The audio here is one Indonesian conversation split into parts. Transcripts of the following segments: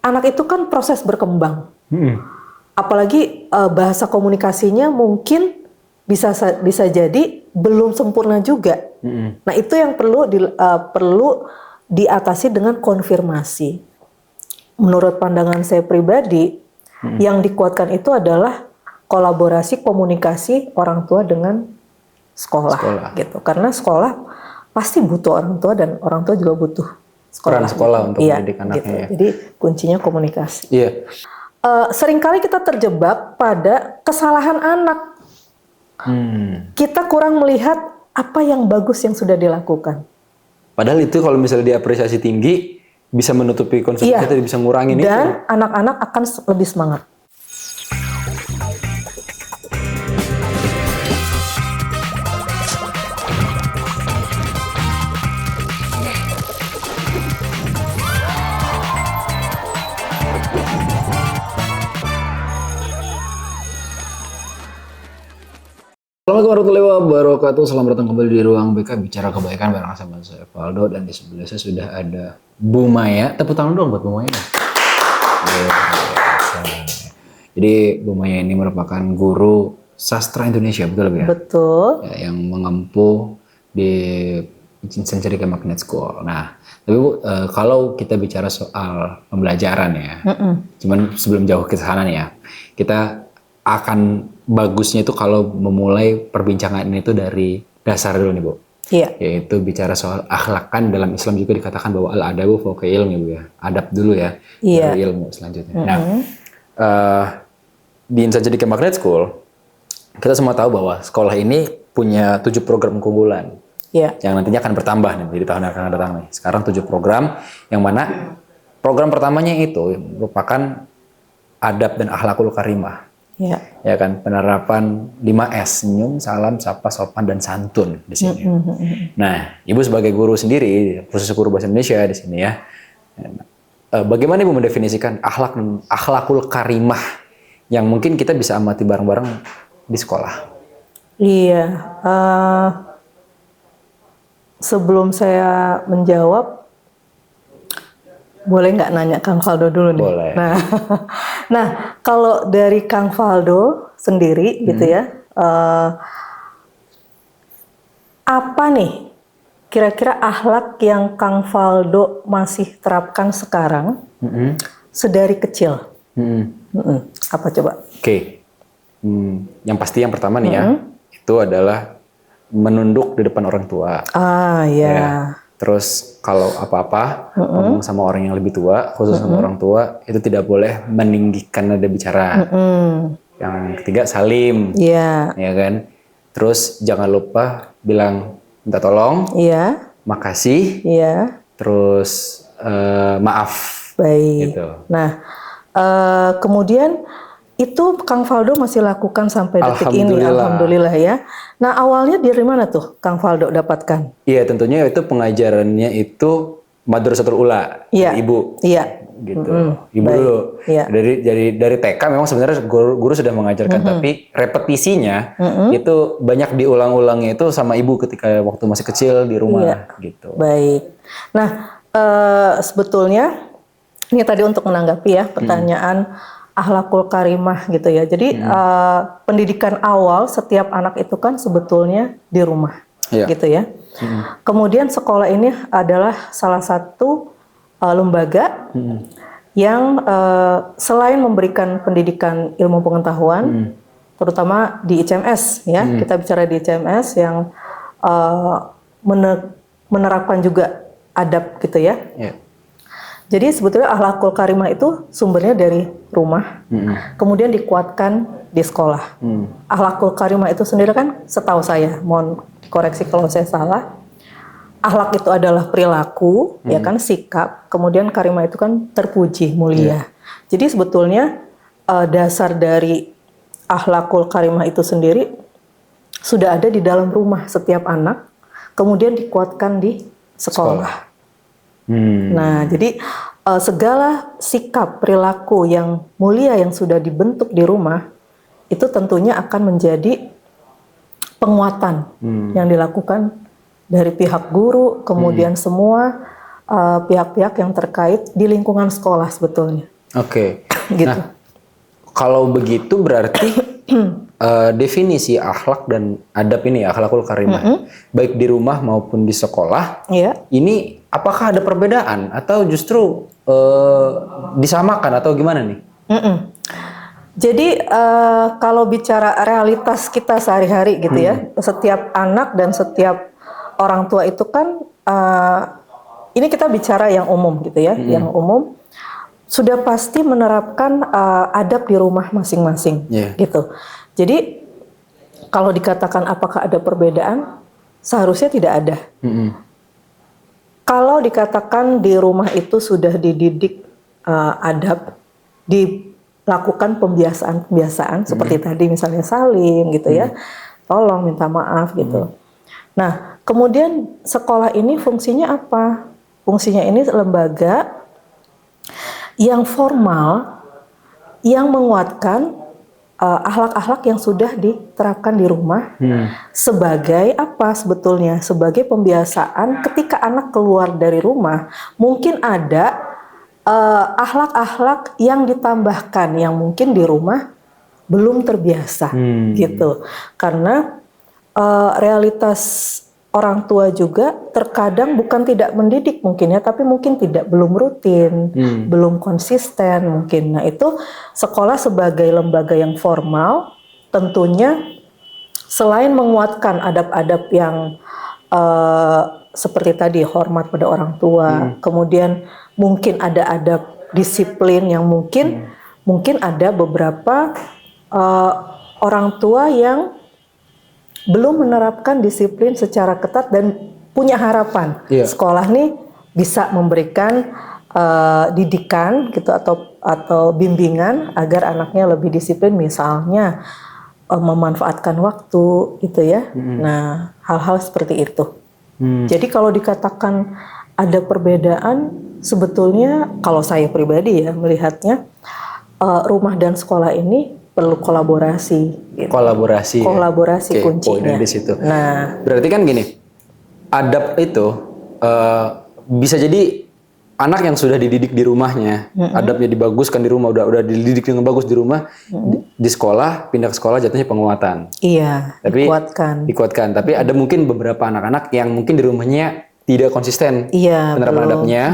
anak itu kan proses berkembang. Mm-mm. Apalagi bahasa komunikasinya mungkin bisa jadi belum sempurna juga. Mm-mm. Nah, itu yang perlu diatasi dengan konfirmasi. Menurut pandangan saya pribadi, yang dikuatkan itu adalah kolaborasi komunikasi orang tua dengan sekolah. Gitu. Karena sekolah pasti butuh orang tua dan orang tua juga butuh Peran sekolah gitu. untuk mendidik anaknya. Gitu. Ya. Jadi kuncinya komunikasi. Iya. Seringkali kita terjebak pada kesalahan anak. Kita kurang melihat apa yang bagus yang sudah dilakukan. Padahal itu kalau misalnya diapresiasi tinggi, bisa menutupi konflik kita, bisa ngurangin itu. Dan anak-anak akan lebih semangat. Assalamualaikum warahmatullahi wabarakatuh. Selamat datang kembali di Ruang BK Bicara Kebaikan bareng sama saya Valdo, dan di sebelah saya sudah ada Bu Maya. Tepuk tangan dong buat Bu Maya. Jadi Bu Maya ini merupakan guru sastra Indonesia, betul ya? Betul. Ya, yang mengempu di Cendekia Magnet School. Nah, tapi Bu, kalau kita bicara soal pembelajaran ya, cuman sebelum jauh ke sana nih ya, kita akan bagusnya itu kalau memulai perbincangan ini tuh dari dasar dulu nih Bu. Iya. Yaitu bicara soal akhlak. Kan dalam Islam juga dikatakan bahwa al-adabu fawqa ilmi Bu ya. Adab dulu ya, baru ilmu selanjutnya. Nah, di Cendekia Magnet School kita semua tahu bahwa sekolah ini punya 7 program keunggulan. Iya. Yang nantinya akan bertambah nih di tahun yang akan datang nih. Sekarang 7 program, yang mana program pertamanya itu merupakan adab dan akhlakul karimah. Ya. Ya kan, penerapan 5S, senyum, salam, sapa, sopan, dan santun di sini. Nah, Ibu sebagai guru sendiri, khusus guru bahasa Indonesia di sini ya, bagaimana Ibu mendefinisikan akhlakul karimah yang mungkin kita bisa amati bareng-bareng di sekolah? Iya. Sebelum saya menjawab, boleh nggak nanya Kang Valdo dulu nih? Boleh. Nah, kalau dari Kang Valdo sendiri gitu ya, apa nih kira-kira akhlak yang Kang Valdo masih terapkan sekarang sedari kecil? Apa coba? Oke. Yang pasti yang pertama nih ya, itu adalah menunduk di depan orang tua. Ya. Terus kalau apa-apa ngomong sama orang yang lebih tua, khusus sama orang tua, itu tidak boleh meninggikan nada bicara. Yang ketiga salim, ya kan. Terus jangan lupa bilang minta tolong, makasih, terus maaf. Baik. Gitu. Nah, kemudian itu Kang Valdo masih lakukan sampai detik ini, alhamdulillah ya. Nah, awalnya dari mana tuh Kang Valdo dapatkan? Iya, tentunya itu pengajarannya itu Madrasatul Ula, Ibu. Iya. Gitu. Ibu dulu. Iya. Dari TK memang sebenarnya guru sudah mengajarkan, tapi repetisinya itu banyak diulang-ulangnya itu sama Ibu ketika waktu masih kecil di rumah gitu. Baik. Nah, sebetulnya ini tadi untuk menanggapi ya pertanyaan akhlakul karimah gitu ya. Jadi pendidikan awal setiap anak itu kan sebetulnya di rumah, gitu ya. Kemudian sekolah ini adalah salah satu lembaga yang selain memberikan pendidikan ilmu pengetahuan, terutama di ICMS ya. Kita bicara di ICMS yang menerapkan juga adab gitu ya. Jadi sebetulnya akhlakul karimah itu sumbernya dari rumah, kemudian dikuatkan di sekolah. Akhlakul karimah itu sendiri kan setahu saya, mohon koreksi kalau saya salah, akhlak itu adalah perilaku, ya kan, sikap, kemudian karimah itu kan terpuji, mulia. Jadi sebetulnya dasar dari akhlakul karimah itu sendiri sudah ada di dalam rumah setiap anak, kemudian dikuatkan di sekolah. Nah, jadi segala sikap perilaku yang mulia yang sudah dibentuk di rumah itu tentunya akan menjadi penguatan yang dilakukan dari pihak guru, kemudian semua pihak-pihak yang terkait di lingkungan sekolah sebetulnya. Oke. Gitu. Nah, kalau begitu berarti definisi akhlak dan adab ini, akhlakul karimah, baik di rumah maupun di sekolah, ini apakah ada perbedaan atau justru disamakan atau gimana nih? Jadi kalau bicara realitas kita sehari-hari gitu ya, setiap anak dan setiap orang tua itu kan, ini kita bicara yang umum gitu ya, yang umum sudah pasti menerapkan adab di rumah masing-masing, gitu. Jadi kalau dikatakan apakah ada perbedaan, seharusnya tidak ada. Kalau dikatakan di rumah itu sudah dididik adab, dilakukan pembiasaan seperti tadi misalnya salim gitu ya, tolong minta maaf gitu. Nah, kemudian sekolah ini fungsinya apa? Fungsinya ini lembaga yang formal yang menguatkan akhlak-akhlak yang sudah diterapkan di rumah sebagai apa sebetulnya? Sebagai pembiasaan ketika anak keluar dari rumah, mungkin ada akhlak-akhlak yang ditambahkan yang mungkin di rumah belum terbiasa gitu. Karena realitas orang tua juga terkadang bukan tidak mendidik mungkin ya, tapi mungkin belum rutin, belum konsisten mungkin. Nah itu sekolah sebagai lembaga yang formal tentunya selain menguatkan adab-adab yang seperti tadi hormat pada orang tua, kemudian mungkin ada adab disiplin yang mungkin ada beberapa orang tua yang belum menerapkan disiplin secara ketat dan punya harapan sekolah nih bisa memberikan didikan gitu atau bimbingan agar anaknya lebih disiplin, misalnya memanfaatkan waktu gitu ya. Nah, hal-hal seperti itu. Jadi kalau dikatakan ada perbedaan, sebetulnya kalau saya pribadi ya melihatnya rumah dan sekolah ini perlu kolaborasi. Gitu. Kolaborasi kuncinya. Di situ. Nah, berarti kan gini, adab itu bisa jadi anak yang sudah dididik di rumahnya, adabnya dibaguskan di rumah, udah dididik dengan bagus di rumah, di sekolah, pindah ke sekolah jatuhnya penguatan. Iya. Tapi dikuatkan. Tapi ada mungkin beberapa anak-anak yang mungkin di rumahnya tidak konsisten penerapan adabnya.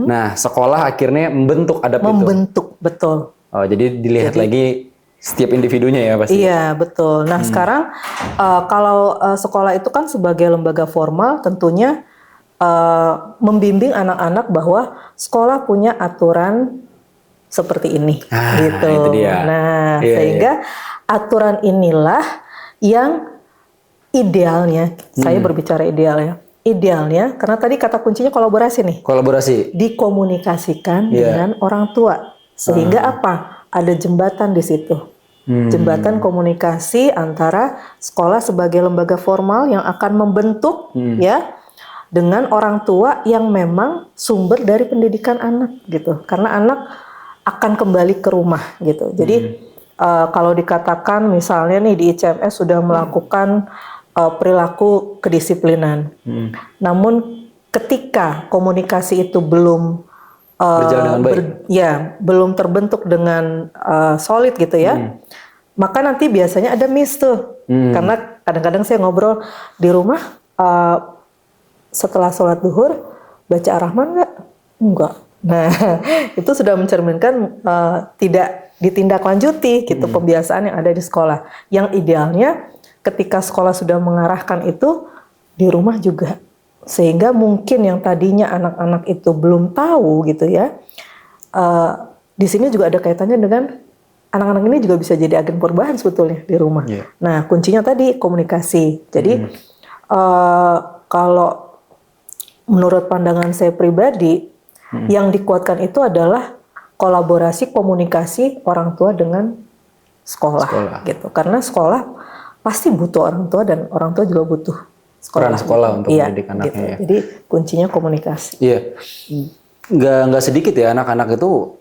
Nah, sekolah akhirnya membentuk adab itu. Betul. Oh, jadi dilihat lagi setiap individunya ya pasti. Iya, betul. Nah, sekarang kalau sekolah itu kan sebagai lembaga formal tentunya membimbing anak-anak bahwa sekolah punya aturan seperti ini gitu. Itu dia. Nah, sehingga aturan inilah yang idealnya, saya berbicara ideal ya. Idealnya, karena tadi kata kuncinya kolaborasi nih. Kolaborasi. Dikomunikasikan dengan orang tua. Sehingga apa? Ada jembatan di situ. Jembatan komunikasi antara sekolah sebagai lembaga formal yang akan membentuk ya dengan orang tua yang memang sumber dari pendidikan anak gitu. Karena anak akan kembali ke rumah gitu. Jadi kalau dikatakan misalnya nih di ICMS sudah melakukan perilaku kedisiplinan. Namun ketika komunikasi itu belum berjalan dengan baik. Belum terbentuk dengan solid gitu ya. Maka nanti biasanya ada miss tuh. Karena kadang-kadang saya ngobrol di rumah setelah sholat duhur baca Ar-Rahman nggak? Enggak. Nah, itu sudah mencerminkan tidak ditindaklanjuti gitu pembiasaan yang ada di sekolah. Yang idealnya ketika sekolah sudah mengarahkan itu di rumah juga. Sehingga mungkin yang tadinya anak-anak itu belum tahu gitu ya, di sini juga ada kaitannya dengan anak-anak ini juga bisa jadi agen perubahan sebetulnya di rumah. Nah, kuncinya tadi komunikasi. Jadi kalau menurut pandangan saya pribadi, yang dikuatkan itu adalah kolaborasi komunikasi orang tua dengan sekolah. Gitu. Karena sekolah pasti butuh orang tua dan orang tua juga butuh peran sekolah untuk mendidik anaknya gitu. ya. Jadi kuncinya komunikasi. Iya, nggak sedikit ya anak-anak itu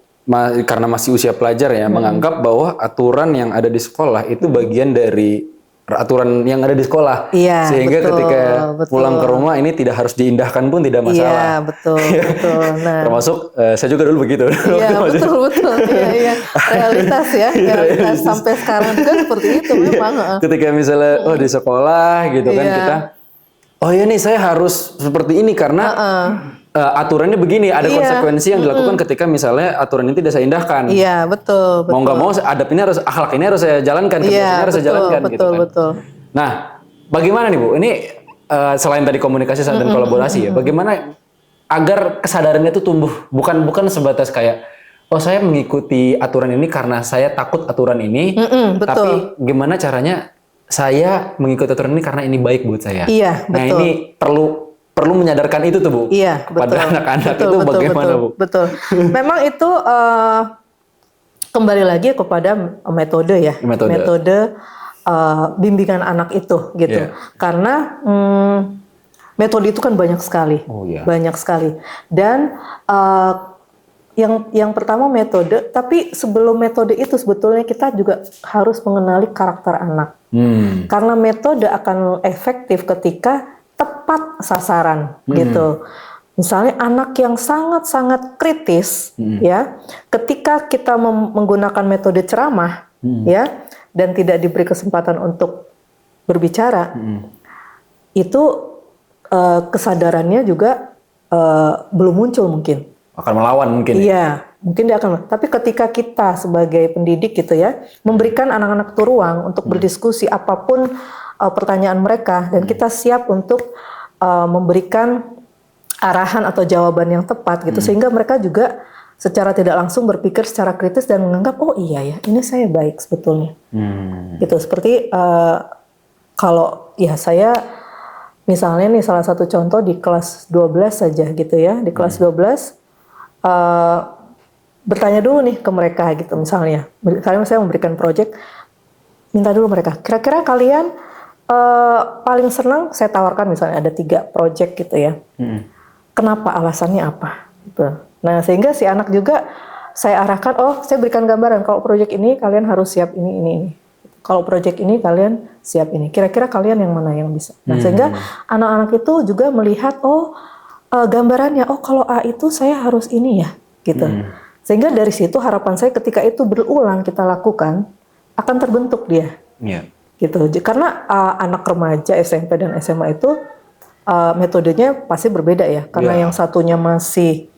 karena masih usia pelajar ya menganggap bahwa aturan yang ada di sekolah itu bagian dari aturan yang ada di sekolah. Iya, Sehingga betul, ketika betul. pulang ke rumah ini tidak harus diindahkan pun tidak masalah. Iya, betul. Nah, termasuk saya juga dulu begitu. Iya, betul. Iya. Realitas ya, realitas sampai sekarang juga seperti itu memang. Ketika misalnya di sekolah gitu kan kita, oh ya nih saya harus seperti ini karena aturannya begini, ada konsekuensi yang dilakukan ketika misalnya aturan ini tidak saya indahkan. Iya, betul. Mau nggak mau adab ini harus, akhlak ini harus saya jalankan, kebiasaannya harus saya jalankan gitu kan. Betul. Nah, bagaimana nih Bu? Ini selain tadi komunikasi dan kolaborasi ya, bagaimana agar kesadarannya itu tumbuh, bukan sebatas kayak oh saya mengikuti aturan ini karena saya takut aturan ini, tapi gimana caranya saya mengikuti aturan ini karena ini baik buat saya. Iya, betul. Nah, ini perlu menyadarkan itu tuh Bu. Iya, pada anak-anak itu bagaimana Bu? Betul. Memang itu kembali lagi kepada metode ya. Metode bimbingan anak itu gitu. Karena metode itu kan banyak sekali. Banyak sekali. Dan yang pertama metode, tapi sebelum metode itu sebetulnya kita juga harus mengenali karakter anak. Karena metode akan efektif ketika tepat sasaran gitu. Misalnya anak yang sangat-sangat kritis ya, ketika kita menggunakan metode ceramah ya dan tidak diberi kesempatan untuk berbicara, itu kesadarannya juga belum muncul mungkin. Akan melawan mungkin. Iya, mungkin dia akan. Tapi ketika kita sebagai pendidik gitu ya, memberikan anak-anak itu ruang untuk berdiskusi apapun pertanyaan mereka, dan kita siap untuk memberikan arahan atau jawaban yang tepat gitu, sehingga mereka juga secara tidak langsung berpikir secara kritis dan menganggap oh iya ya, ini saya baik sebetulnya. Gitu, seperti kalau ya saya misalnya nih salah satu contoh di kelas 12 saja gitu ya, di kelas 12 bertanya dulu nih ke mereka gitu, misalnya saya memberikan project, minta dulu mereka kira-kira kalian paling senang, saya tawarkan misalnya ada 3 project gitu ya, kenapa, alasannya apa gitu. Nah sehingga si anak juga saya arahkan, oh saya berikan gambaran kalau project ini kalian harus siap ini. Kalau project ini kalian siap ini, kira-kira kalian yang mana yang bisa. Nah sehingga anak-anak itu juga melihat gambarannya, oh kalau A itu saya harus ini ya gitu. Sehingga dari situ harapan saya ketika itu berulang kita lakukan akan terbentuk dia. Gitu. Karena anak remaja SMP dan SMA itu metodenya pasti berbeda ya. Karena yang satunya masih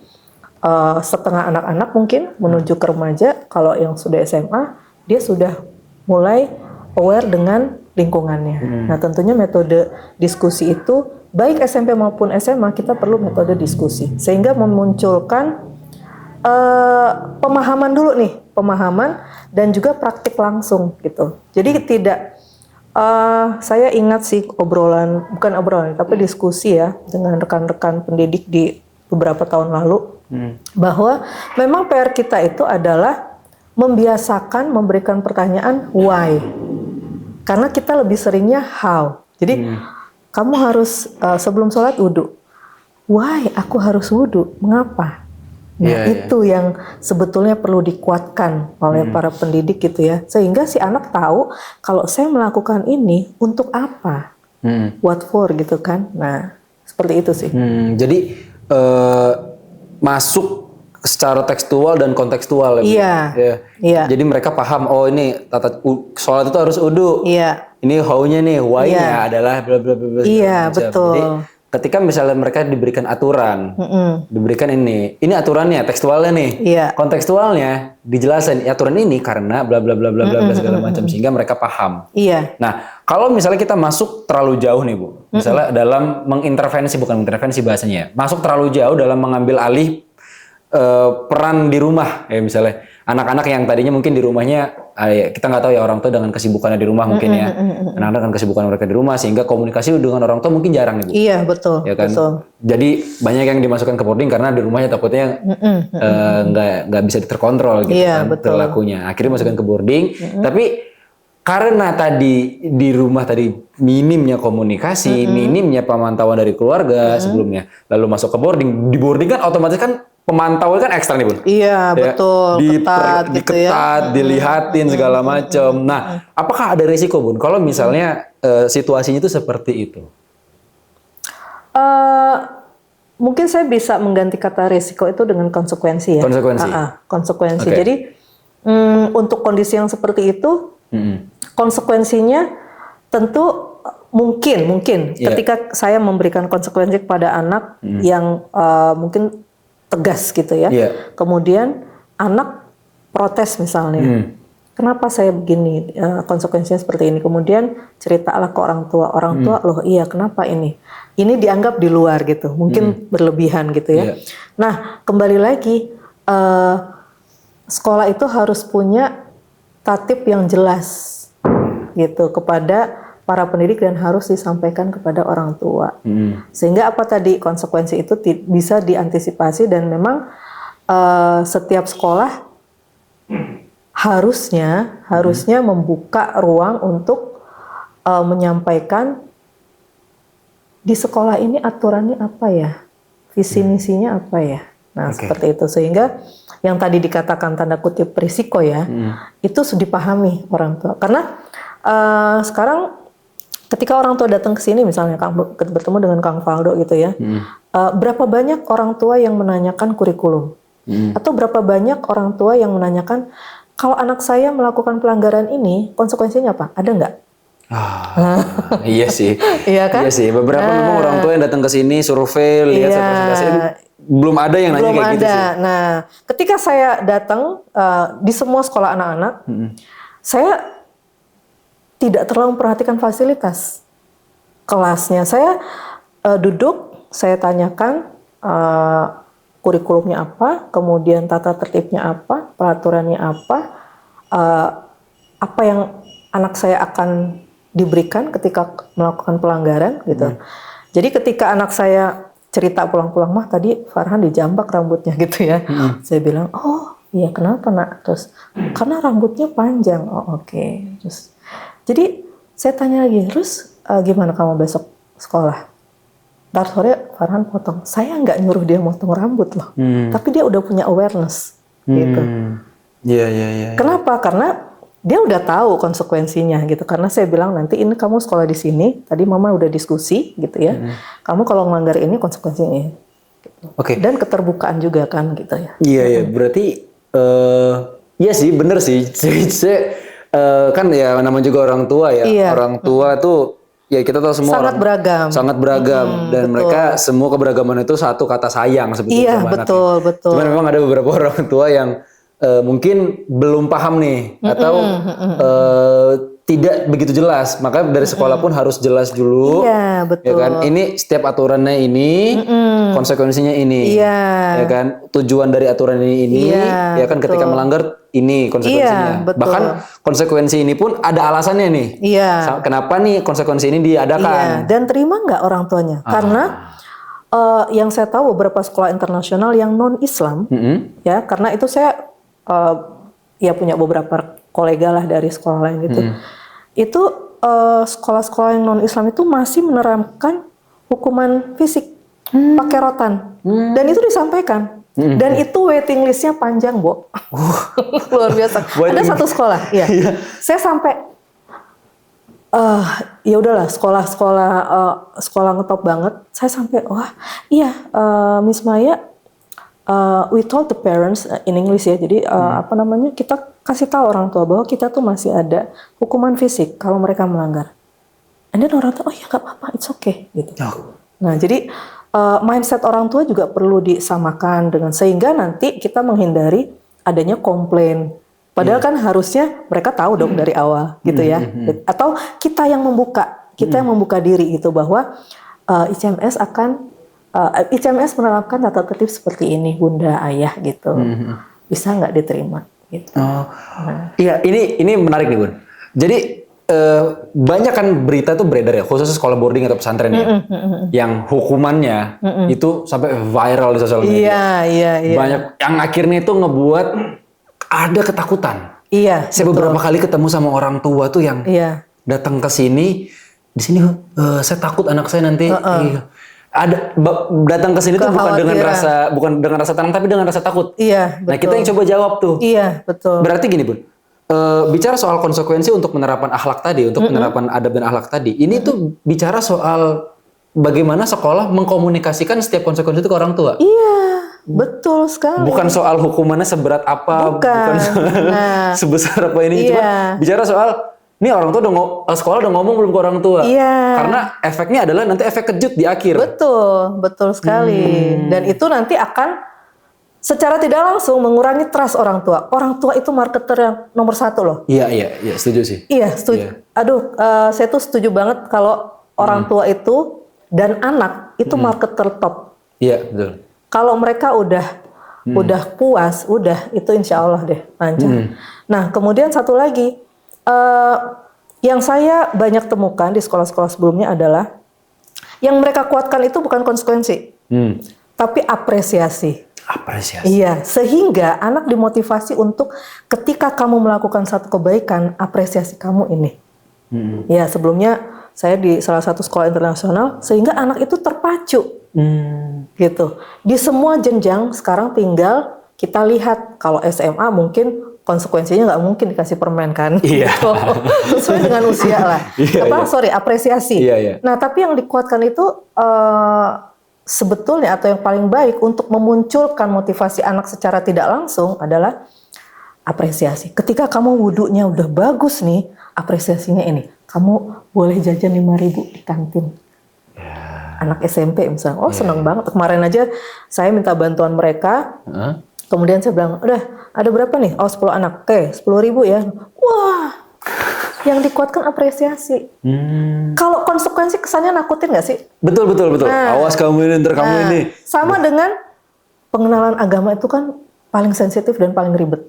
setengah anak-anak mungkin menuju ke remaja. Kalau yang sudah SMA dia sudah mulai aware dengan lingkungannya. Nah tentunya metode diskusi itu baik SMP maupun SMA kita perlu metode diskusi sehingga memunculkan pemahaman dulu nih, pemahaman dan juga praktik langsung gitu. Jadi tidak saya ingat sih bukan obrolan tapi diskusi ya dengan rekan-rekan pendidik di beberapa tahun lalu bahwa memang PR kita itu adalah membiasakan memberikan pertanyaan why, karena kita lebih seringnya how. Jadi kamu harus sebelum sholat wudhu, why aku harus wudhu, mengapa? Nah itu yang sebetulnya perlu dikuatkan oleh para pendidik gitu ya, sehingga si anak tahu kalau saya melakukan ini untuk apa, what for gitu kan. Nah seperti itu sih. Jadi masuk secara tekstual dan kontekstual. Iya. Jadi mereka paham, oh ini sholat itu harus wudhu. Iya. Ini how-nya nih, why-nya adalah bla bla bla. Iya betul. Jadi ketika misalnya mereka diberikan aturan, diberikan ini aturannya, tekstualnya nih, kontekstualnya dijelasin aturan ini karena bla bla bla bla bla segala macam sehingga mereka paham. Iya. Nah kalau misalnya kita masuk terlalu jauh nih Bu, misalnya dalam bukan mengintervensi bahasanya, masuk terlalu jauh dalam mengambil alih peran di rumah ya, misalnya anak-anak yang tadinya mungkin di rumahnya kita nggak tahu ya orang tua dengan kesibukannya di rumah mungkin ya, anak-anak dengan kesibukan mereka di rumah sehingga komunikasi dengan orang tua mungkin jarang nih Bu. Iya betul. Ya kan? Betul. Jadi banyak yang dimasukkan ke boarding karena di rumahnya takutnya nggak bisa terkontrol gitu kan perilakunya, akhirnya masukkan ke boarding. Tapi karena tadi di rumah tadi minimnya komunikasi, minimnya pemantauan dari keluarga sebelumnya, lalu masuk ke boarding, di boarding kan otomatis kan pemantau kan ekstra nih Bun. Iya, betul. Ketat gitu ya. Diketat, dilihatin segala macam. Nah, apakah ada risiko Bun kalau misalnya situasinya itu seperti itu? Mungkin saya bisa mengganti kata risiko itu dengan konsekuensi ya. Konsekuensi. Konsekuensi. Okay. Jadi untuk kondisi yang seperti itu, konsekuensinya tentu mungkin ketika saya memberikan konsekuensi kepada anak yang mungkin tegas gitu ya. Kemudian anak protes misalnya. Kenapa saya begini, konsekuensinya seperti ini. Kemudian ceritalah ke orang tua. Orang tua, loh iya kenapa ini? Ini dianggap di luar gitu, mungkin berlebihan gitu ya. Nah kembali lagi, sekolah itu harus punya tatib yang jelas gitu kepada para pendidik dan harus disampaikan kepada orang tua. Sehingga apa tadi, konsekuensi itu bisa diantisipasi dan memang setiap sekolah harusnya membuka ruang untuk menyampaikan di sekolah ini aturannya apa ya, visi misinya apa ya. Nah seperti itu, sehingga yang tadi dikatakan tanda kutip risiko ya, itu sudah dipahami orang tua. Karena sekarang ketika orang tua datang ke sini, misalnya bertemu dengan Kang Faldo gitu ya, berapa banyak orang tua yang menanyakan kurikulum, atau berapa banyak orang tua yang menanyakan kalau anak saya melakukan pelanggaran ini konsekuensinya apa? Ada nggak? Iya sih, iya kan? Iya sih. Beberapa memang orang tua yang datang ke sini survei, lihat presentasi, belum ada yang nanya kayak gitu sih. Nah, ketika saya datang di semua sekolah anak-anak, saya tidak terlalu memperhatikan fasilitas kelasnya. Saya duduk, saya tanyakan kurikulumnya apa, kemudian tata tertibnya apa, peraturannya apa yang anak saya akan diberikan ketika melakukan pelanggaran gitu. Jadi ketika anak saya cerita pulang-pulang, mah tadi Farhan dijambak rambutnya gitu ya. Saya bilang, oh iya kenapa nak? Terus karena rambutnya panjang. Oh oke. Terus jadi saya tanya lagi, terus gimana kamu besok sekolah? Ntar sore Farhan potong. Saya nggak nyuruh dia motong rambut loh. Tapi dia udah punya awareness gitu. Iya. Kenapa? Karena dia udah tahu konsekuensinya gitu. Karena saya bilang nanti ini kamu sekolah di sini. Tadi mama udah diskusi gitu ya. Kamu kalau melanggar ini konsekuensinya. Gitu. Oke. Dan keterbukaan juga kan gitu ya. Iya. Berarti iya sih bener sih. Kan ya namanya juga orang tua ya. Iya. Orang tua tuh ya kita tahu semua sangat beragam. Sangat beragam dan betul. Mereka semua keberagaman itu satu kata sayang sebetulnya. Iya betul. Cuman memang ada beberapa orang tua yang mungkin belum paham nih atau tidak begitu jelas, maka dari sekolah pun harus jelas dulu. Iya betul. Ya kan, ini setiap aturannya ini, konsekuensinya ini. Iya. Ya kan, tujuan dari aturan ini. Iya, ya kan betul. Ketika melanggar ini konsekuensinya. Iya, betul. Bahkan konsekuensi ini pun ada alasannya nih. Iya. Kenapa nih konsekuensi ini diadakan? Iya. Dan terima nggak orang tuanya? Karena yang saya tahu beberapa sekolah internasional yang non Islam, ya karena itu saya ya punya beberapa kolega lah dari sekolah lain gitu. Itu sekolah-sekolah yang non Islam itu masih menerapkan hukuman fisik pakai rotan. Dan itu disampaikan. Dan itu waiting listnya panjang, Bo. Luar biasa. Ada satu sekolah, ya. Saya sampai ya udahlah sekolah ngetop banget. Saya sampai wah, iya Miss Maya, we told the parents in English ya. Jadi apa namanya, kita kasih tahu orang tua bahwa kita tuh masih ada hukuman fisik kalau mereka melanggar. And then orang tua, oh ya nggak apa-apa, it's okay gitu. Nah jadi mindset orang tua juga perlu disamakan dengan, sehingga nanti kita menghindari adanya komplain. Padahal kan harusnya mereka tahu dong dari awal gitu ya. Atau kita yang membuka diri gitu bahwa ICMS ICMS menerapkan tata tertib seperti ini, Bunda, Ayah gitu. Bisa nggak diterima gitu. Iya, ini menarik nih, Bun. Jadi banyak kan berita tuh beredar ya, khususnya sekolah boarding atau pesantren ya, yang hukumannya itu sampai viral di sosial media. Iya. Banyak yang akhirnya itu ngebuat ada ketakutan. Iya. Saya beberapa kali ketemu sama orang tua tuh yang datang ke sini, di sini saya takut anak saya nanti. datang ke sini tuh bukan dengan rasa tenang tapi dengan rasa takut. Iya, betul. Nah, kita yang coba jawab tuh. Iya, betul. Berarti gini, Bun. Bicara soal konsekuensi untuk penerapan akhlak tadi, untuk penerapan adab dan akhlak tadi. Ini tuh bicara soal bagaimana sekolah mengkomunikasikan setiap konsekuensi itu ke orang tua. Iya, betul sekali. Bukan soal hukumannya seberat apa, bukan sebesar apa ini, cuma bicara soal ini orang tua sekolah udah ngomong belum ke orang tua. Iya. Karena efeknya adalah nanti efek kejut di akhir. Betul sekali. Dan itu nanti akan secara tidak langsung mengurangi trust orang tua. Orang tua itu marketer yang nomor 1 loh. Iya, setuju sih. Iya, setuju. Aduh, saya tuh setuju banget kalau orang tua itu dan anak itu marketer top. Iya, betul. Kalau mereka udah puas, itu insya Allah deh lancar. Nah, kemudian satu lagi. Yang saya banyak temukan di sekolah-sekolah sebelumnya adalah yang mereka kuatkan itu bukan konsekuensi, tapi apresiasi. Iya, sehingga anak dimotivasi untuk ketika kamu melakukan satu kebaikan, apresiasi kamu ini. Ya, sebelumnya saya di salah satu sekolah internasional, sehingga anak itu terpacu, gitu. Di semua jenjang sekarang tinggal kita lihat kalau SMA mungkin konsekuensinya nggak mungkin dikasih permen kan, iya. gitu. Sesuai dengan usia lah. Apresiasi. Iya. Nah, tapi yang dikuatkan itu sebetulnya atau yang paling baik untuk memunculkan motivasi anak secara tidak langsung adalah apresiasi. Ketika kamu wudhunya udah bagus nih, apresiasinya ini, kamu boleh jajan 5.000 di kantin. Anak SMP misalnya, seneng banget. Kemarin aja saya minta bantuan mereka. Kemudian saya bilang, udah ada berapa nih? 10 anak. Oke, 10.000 ya. Wah, yang dikuatkan apresiasi. Kalau konsekuensi kesannya nakutin nggak sih? Betul. Awas kamu ini, ntar kamu ini. Sama dengan pengenalan agama itu kan paling sensitif dan paling ribet.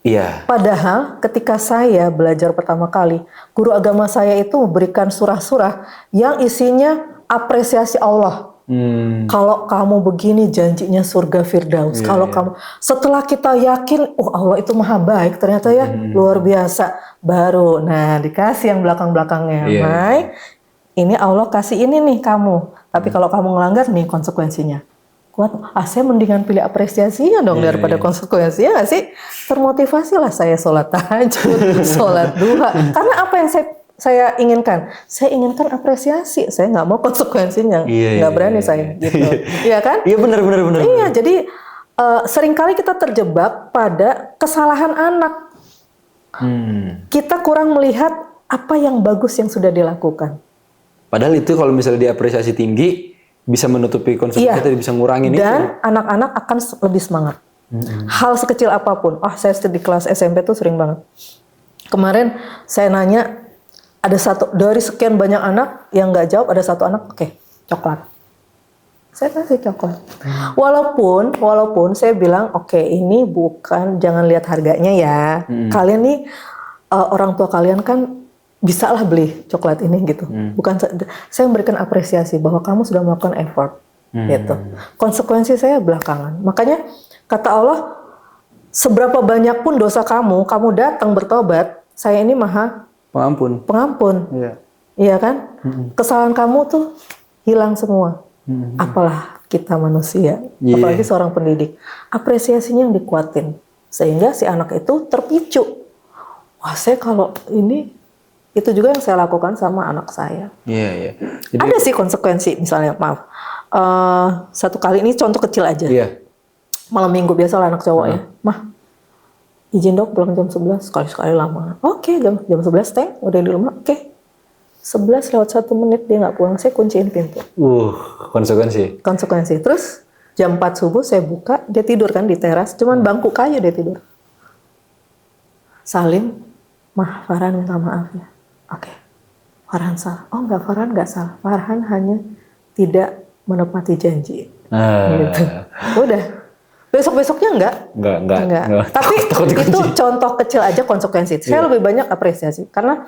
Iya. Padahal ketika saya belajar pertama kali, guru agama saya itu memberikan surah-surah yang isinya apresiasi Allah. Kalau kamu begini janjinya surga Firdaus. Kalau kamu setelah kita yakin, Allah itu maha baik, ternyata ya luar biasa. Baru, dikasih yang belakang-belakangnya. Ini Allah kasih ini nih kamu. Tapi kalau kamu ngelanggar nih konsekuensinya. Kuat, saya mendingan pilih apresiasinya dong daripada konsekuensinya nggak sih? Termotivasi lah saya sholat tahajud, sholat duha. Karena apa yang saya inginkan? Saya inginkan apresiasi. Saya nggak mau konsekuensinya. Nggak berani saya. Gitu. Iya kan? Iya benar. Iya, jadi seringkali kita terjebak pada kesalahan anak. Kita kurang melihat apa yang bagus yang sudah dilakukan. Padahal itu kalau misalnya diapresiasi tinggi, bisa menutupi konsekuensi, bisa ngurangin itu. Dan anak-anak akan lebih semangat. Hal sekecil apapun. Saya di kelas SMP tuh sering banget. Kemarin saya nanya, ada satu dari sekian banyak anak yang nggak jawab, ada satu anak, oke, coklat. Saya kasih coklat. Walaupun saya bilang, oke, ini bukan, jangan lihat harganya ya. Kalian nih orang tua kalian kan bisa lah beli coklat ini gitu. Bukan, saya memberikan apresiasi bahwa kamu sudah melakukan effort. Gitu. Konsekuensi saya belakangan. Makanya kata Allah, seberapa banyak pun dosa kamu datang bertobat, saya ini maha pengampun. Iya kan? Kesalahan kamu tuh hilang semua. Apalah kita manusia, apalagi seorang pendidik. Apresiasinya yang dikuatin. Sehingga si anak itu terpicu. Wah, saya kalau ini, itu juga yang saya lakukan sama anak saya. Jadi, ada sih konsekuensi, misalnya, maaf. Satu kali, ini contoh kecil aja. Malam minggu, biasalah anak cowok ya. Mah, izin dok pulang jam 11, sekali-sekali lama. Oke, jam 11 teng, udah di rumah. Oke. 11 lewat 1 menit dia nggak pulang, saya kunciin pintu. Konsekuensi. Terus jam 4 subuh saya buka, dia tidur kan di teras, cuman bangku kayu dia tidur. Salim, Mah, Farhan minta maaf ya. Oke. Farhan salah. Oh enggak, Farhan nggak salah. Farhan hanya tidak menepati janji. Gitu. Udah. Besok-besoknya enggak. Tapi itu contoh kecil aja konsekuensi. Saya lebih banyak apresiasi karena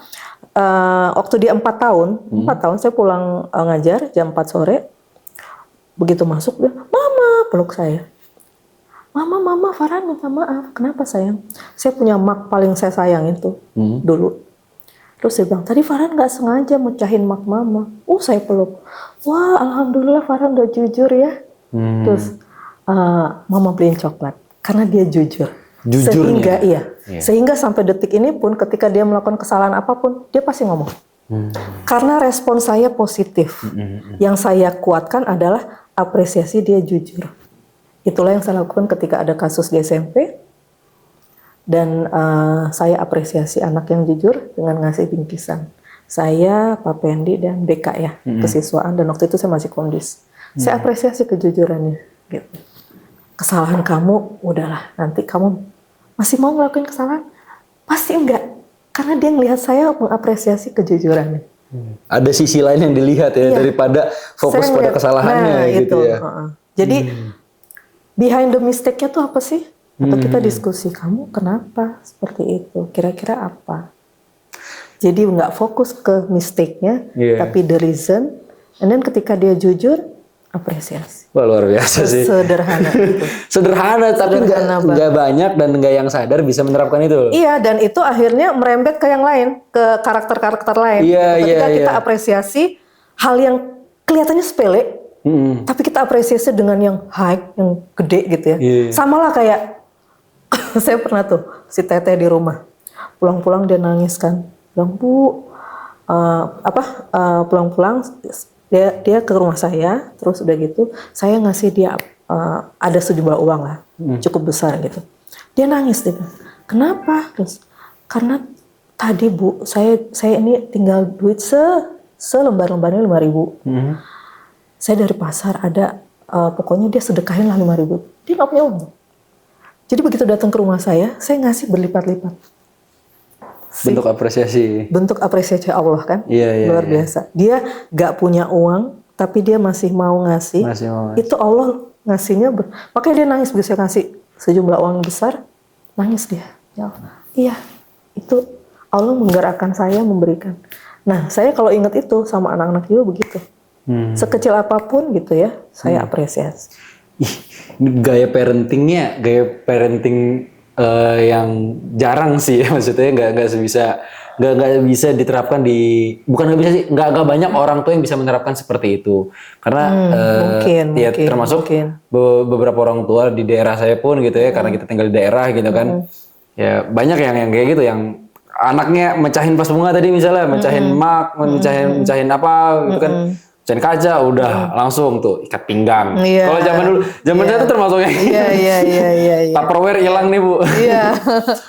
waktu dia 4 tahun saya pulang ngajar jam 4 sore. Begitu masuk dia, "Mama," peluk saya. Mama, Farhan minta maaf. Kenapa sayang? Saya punya mak paling saya sayang itu dulu. Terus dia bilang, tadi Farhan nggak sengaja mecahin mak mama. Saya peluk. Wah, alhamdulillah Farhan udah jujur ya. Terus mama beliin coklat karena dia jujur. Jujurnya. Sehingga sampai detik ini pun ketika dia melakukan kesalahan apapun, dia pasti ngomong. Karena respon saya positif. Yang saya kuatkan adalah apresiasi dia jujur. Itulah yang saya lakukan ketika ada kasus di SMP. Dan saya apresiasi anak yang jujur dengan ngasih bingkisan. Saya, Pak Pendi, dan BK ya, kesiswaan. Dan waktu itu saya masih kondis. Saya apresiasi kejujurannya. Gitu. Kesalahan kamu, udahlah. Nanti kamu masih mau ngelakuin kesalahan? Pasti enggak. Karena dia ngelihat saya mengapresiasi kejujurannya. Ada sisi lain yang dilihat ya, daripada fokus pada kesalahannya gitu ya. Jadi behind the mistake-nya tuh apa sih? Atau kita diskusi, kamu kenapa seperti itu? Kira-kira apa? Jadi nggak fokus ke mistake-nya, tapi the reason. And then ketika dia jujur, apresiasi. Wah, luar biasa sih. Sederhana itu. Sederhana, tapi nggak banyak dan nggak yang sadar bisa menerapkan itu. Iya, dan itu akhirnya merembet ke yang lain, ke karakter-karakter lain. Ketika kita apresiasi hal yang kelihatannya sepele, tapi kita apresiasi dengan yang high, yang gede gitu ya. Sama lah kayak saya pernah tuh si Teteh di rumah, pulang-pulang dia nangis kan, bilang Bu, pulang-pulang dia ke rumah saya, terus udah gitu saya ngasih dia ada sejumlah uang lah, cukup besar gitu. Dia nangis dia bilang, kenapa? Terus karena tadi Bu, saya ini tinggal duit selembar-lembarnya 5.000. Saya dari pasar ada, pokoknya dia sedekahin lah 5.000. Dia nggak punya uang. Jadi begitu datang ke rumah saya ngasih berlipat-lipat. Bentuk apresiasi. Bentuk apresiasi Allah kan, luar biasa. Dia nggak punya uang, tapi dia masih mau ngasih. Itu Allah ngasihnya, makanya dia nangis begitu saya ngasih sejumlah uang besar, nangis dia. Ya Allah, iya, itu Allah menggerakkan saya memberikan. Nah, saya kalau ingat itu sama anak-anak juga begitu. Sekecil apapun gitu ya, saya apresiasi. Gaya parenting yang jarang sih ya, maksudnya nggak bisa diterapkan nggak banyak orang tua yang bisa menerapkan seperti itu karena termasuk beberapa orang tua di daerah saya pun gitu ya, karena kita tinggal di daerah gitu kan, ya banyak yang kayak gitu, yang anaknya mecahin pas bunga tadi misalnya, mecahin mecahin apa gitu kan, mecahin kaca udah langsung tuh ikat pinggang. Kalau zaman saya tuh termasuk yang Tupperware hilang nih Bu.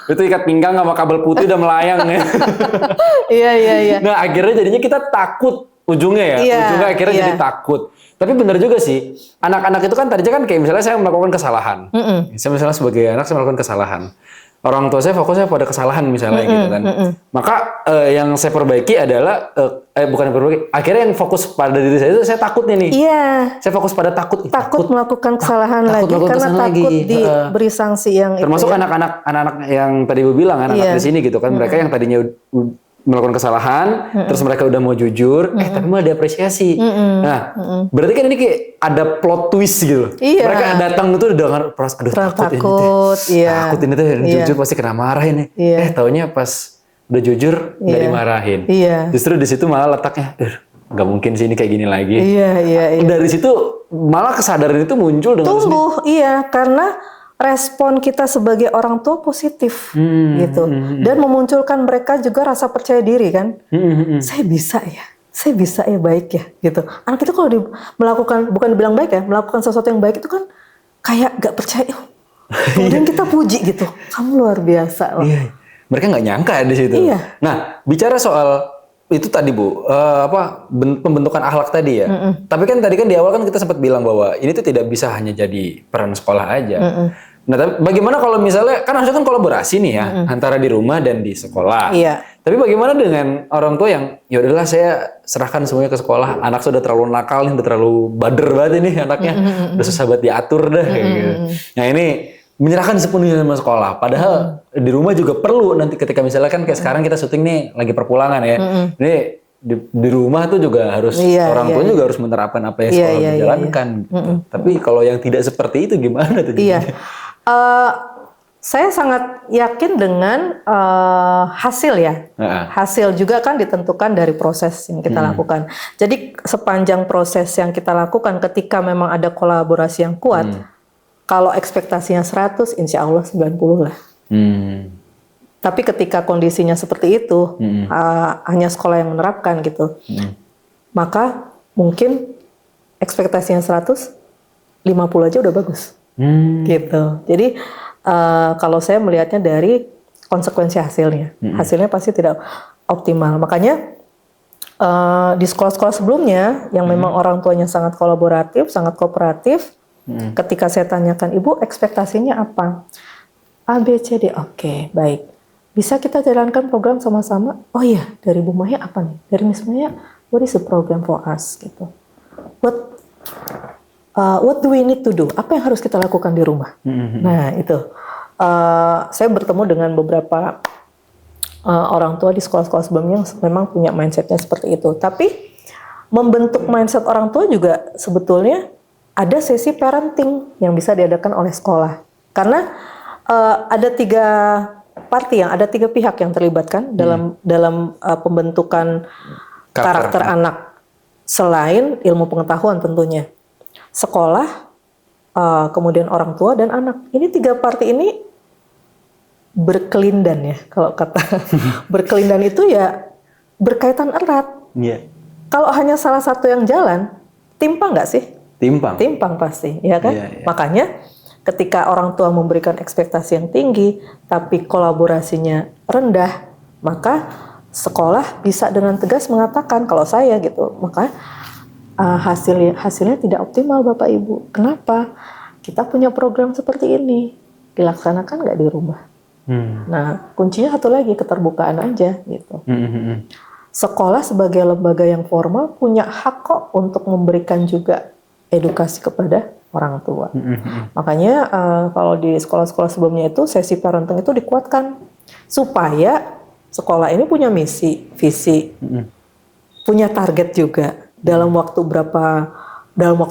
Itu ikat pinggang sama kabel putih udah melayang ya. Nah akhirnya jadinya kita takut ujungnya ujungnya akhirnya jadi takut. Tapi benar juga sih, anak-anak itu kan tadinya kan kayak misalnya saya melakukan kesalahan. Saya misalnya sebagai anak saya melakukan kesalahan. Orang tua saya fokusnya pada kesalahan misalnya gitu kan. Maka yang saya perbaiki adalah bukan yang perbaiki. Akhirnya yang fokus pada diri saya itu saya takut nih. Saya fokus pada takut melakukan kesalahan lagi karena takut diberi sanksi yang termasuk itu. Anak-anak yang tadi Bu bilang, anak-anak di sini gitu kan. Mereka yang tadinya melakukan kesalahan, terus mereka udah mau jujur, tapi malah diapresiasi. Nah, berarti kan ini kayak ada plot twist gitu. Mereka datang itu udah takut ini tuh jujur pasti kena marah ini. Taunya pas udah jujur nggak dimarahin. Justru di situ malah letaknya, nggak mungkin sih ini kayak gini lagi. Dari situ malah kesadaran itu muncul dengan tumbuh, karena respon kita sebagai orang tua positif gitu, dan memunculkan mereka juga rasa percaya diri kan. Saya bisa ya baik ya gitu. Anak itu kalau melakukan, bukan dibilang baik ya, melakukan sesuatu yang baik itu kan kayak gak percaya. Kemudian kita puji gitu, kamu luar biasa loh. Mereka nggak nyangka di situ. Nah bicara soal itu tadi Bu, pembentukan akhlak tadi ya. Tapi kan tadi kan di awal kan kita sempat bilang bahwa ini tuh tidak bisa hanya jadi peran sekolah aja. Nah, tapi bagaimana kalau misalnya kan harusnya kan kolaborasi nih ya antara di rumah dan di sekolah. Tapi bagaimana dengan orang tua yang ya udahlah saya serahkan semuanya ke sekolah, anak sudah terlalu nakal nih, udah terlalu bader banget ini anaknya, udah susah banget diatur dah kayak gitu. Nah ini menyerahkan sepenuhnya sama sekolah. Padahal di rumah juga perlu nanti ketika misalnya kan kayak sekarang kita syuting nih lagi perpulangan ya. Ini di rumah tuh juga harus orang tua juga harus menerapkan apa yang sekolah menjalankan. Gitu. Tapi kalau yang tidak seperti itu gimana tuh? Saya sangat yakin dengan hasil ya. Hasil juga kan ditentukan dari proses yang kita lakukan. Jadi sepanjang proses yang kita lakukan, ketika memang ada kolaborasi yang kuat, kalau ekspektasinya 100, insya Allah 90 lah. Tapi ketika kondisinya seperti itu, hanya sekolah yang menerapkan gitu, maka mungkin ekspektasinya 100, 50 aja udah bagus. Gitu. Jadi kalau saya melihatnya dari konsekuensi hasilnya, hasilnya pasti tidak optimal. Makanya di sekolah-sekolah sebelumnya yang memang orang tuanya sangat kolaboratif, sangat kooperatif, ketika saya tanyakan, Ibu ekspektasinya apa? A, B, C, D. Oke, baik. Bisa kita jalankan program sama-sama? Oh iya, dari Bu Maya apa nih? Dari Miss Maya, what is the program for us? Gitu. What do we need to do? Apa yang harus kita lakukan di rumah? Nah itu, saya bertemu dengan beberapa orang tua di sekolah-sekolah sebelumnya yang memang punya mindsetnya seperti itu. Tapi membentuk mindset orang tua juga sebetulnya ada sesi parenting yang bisa diadakan oleh sekolah. Karena ada 3 party, ada 3 pihak yang terlibatkan dalam pembentukan karakter anak selain ilmu pengetahuan tentunya. Sekolah, kemudian orang tua dan anak. Ini 3 parti ini berkelindan ya, kalau kata berkelindan itu ya berkaitan erat. Kalau hanya salah satu yang jalan, timpang nggak sih? Timpang pasti, ya kan? Makanya ketika orang tua memberikan ekspektasi yang tinggi, tapi kolaborasinya rendah, maka sekolah bisa dengan tegas mengatakan, kalau saya gitu, maka hasilnya tidak optimal Bapak Ibu. Kenapa? Kita punya program seperti ini, dilaksanakan nggak di rumah? Nah, kuncinya satu lagi, keterbukaan aja gitu. Sekolah sebagai lembaga yang formal punya hak kok untuk memberikan juga edukasi kepada orang tua. Makanya kalau di sekolah-sekolah sebelumnya itu sesi parenting itu dikuatkan supaya sekolah ini punya misi, visi, punya target juga. Dalam waktu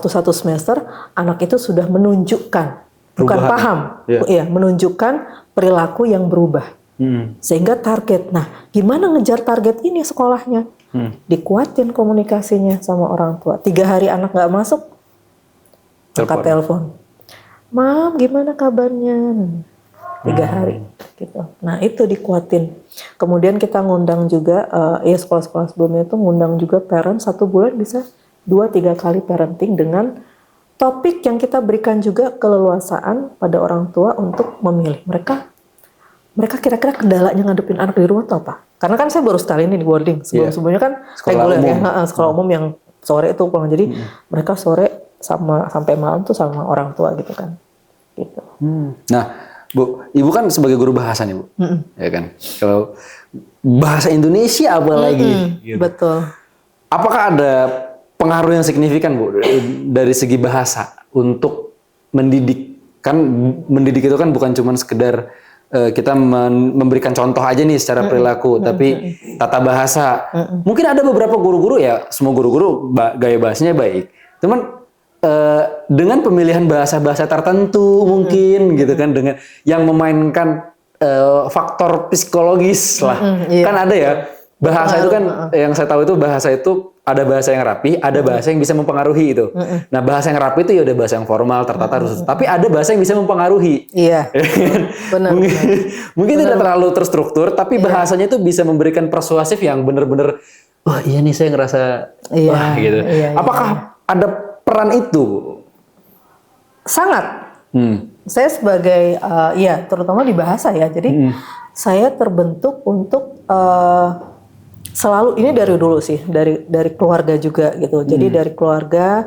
1 semester, anak itu sudah menunjukkan, bukan paham, menunjukkan perilaku yang berubah. Sehingga target, nah gimana ngejar target ini sekolahnya? Dikuatin komunikasinya sama orang tua. 3 hari anak nggak masuk, angkat telepon. Mam, gimana kabarnya? 3 hari. Gitu. Nah itu dikuatin. Kemudian kita ngundang juga, sekolah-sekolah sebelumnya itu ngundang juga parent 1 bulan bisa 2-3 kali parenting dengan topik yang kita berikan juga keleluasaan pada orang tua untuk memilih. Mereka kira-kira kendalanya ngadepin anak di rumah itu apa? Karena kan saya baru sekali ini di boarding. Sebelumnya kan reguler ya, sekolah umum yang sore itu pulang. Jadi mereka sore sampai malam tuh sama orang tua gitu kan. Gitu. Nah, Bu, Ibu kan sebagai guru bahasa nih Bu, ya kan? Kalau bahasa Indonesia apalagi, gitu. Betul. Apakah ada pengaruh yang signifikan Bu dari segi bahasa untuk mendidik? Kan mendidik itu kan bukan cuma sekedar kita memberikan contoh aja nih secara perilaku, tapi tata bahasa. Mungkin ada beberapa guru-guru ya, semua guru-guru gaya bahasanya baik, cuman dengan pemilihan bahasa-bahasa tertentu mungkin gitu kan, dengan yang memainkan faktor psikologis lah. Kan ada ya bahasa itu kan, yang saya tahu itu bahasa itu ada bahasa yang rapi, ada bahasa yang bisa mempengaruhi itu. Nah bahasa yang rapi itu ya udah bahasa yang formal, tertata, khusus. Tapi ada bahasa yang bisa mempengaruhi. Iya. Benar. Mungkin tidak terlalu terstruktur, tapi bahasanya itu bisa memberikan persuasif yang benar-benar, wah iya nih saya ngerasa, wah gitu. Apakah ada peran itu? Sangat. Saya sebagai terutama di bahasa ya. Jadi saya terbentuk untuk selalu, ini dari dulu sih, dari keluarga juga gitu. Jadi dari keluarga,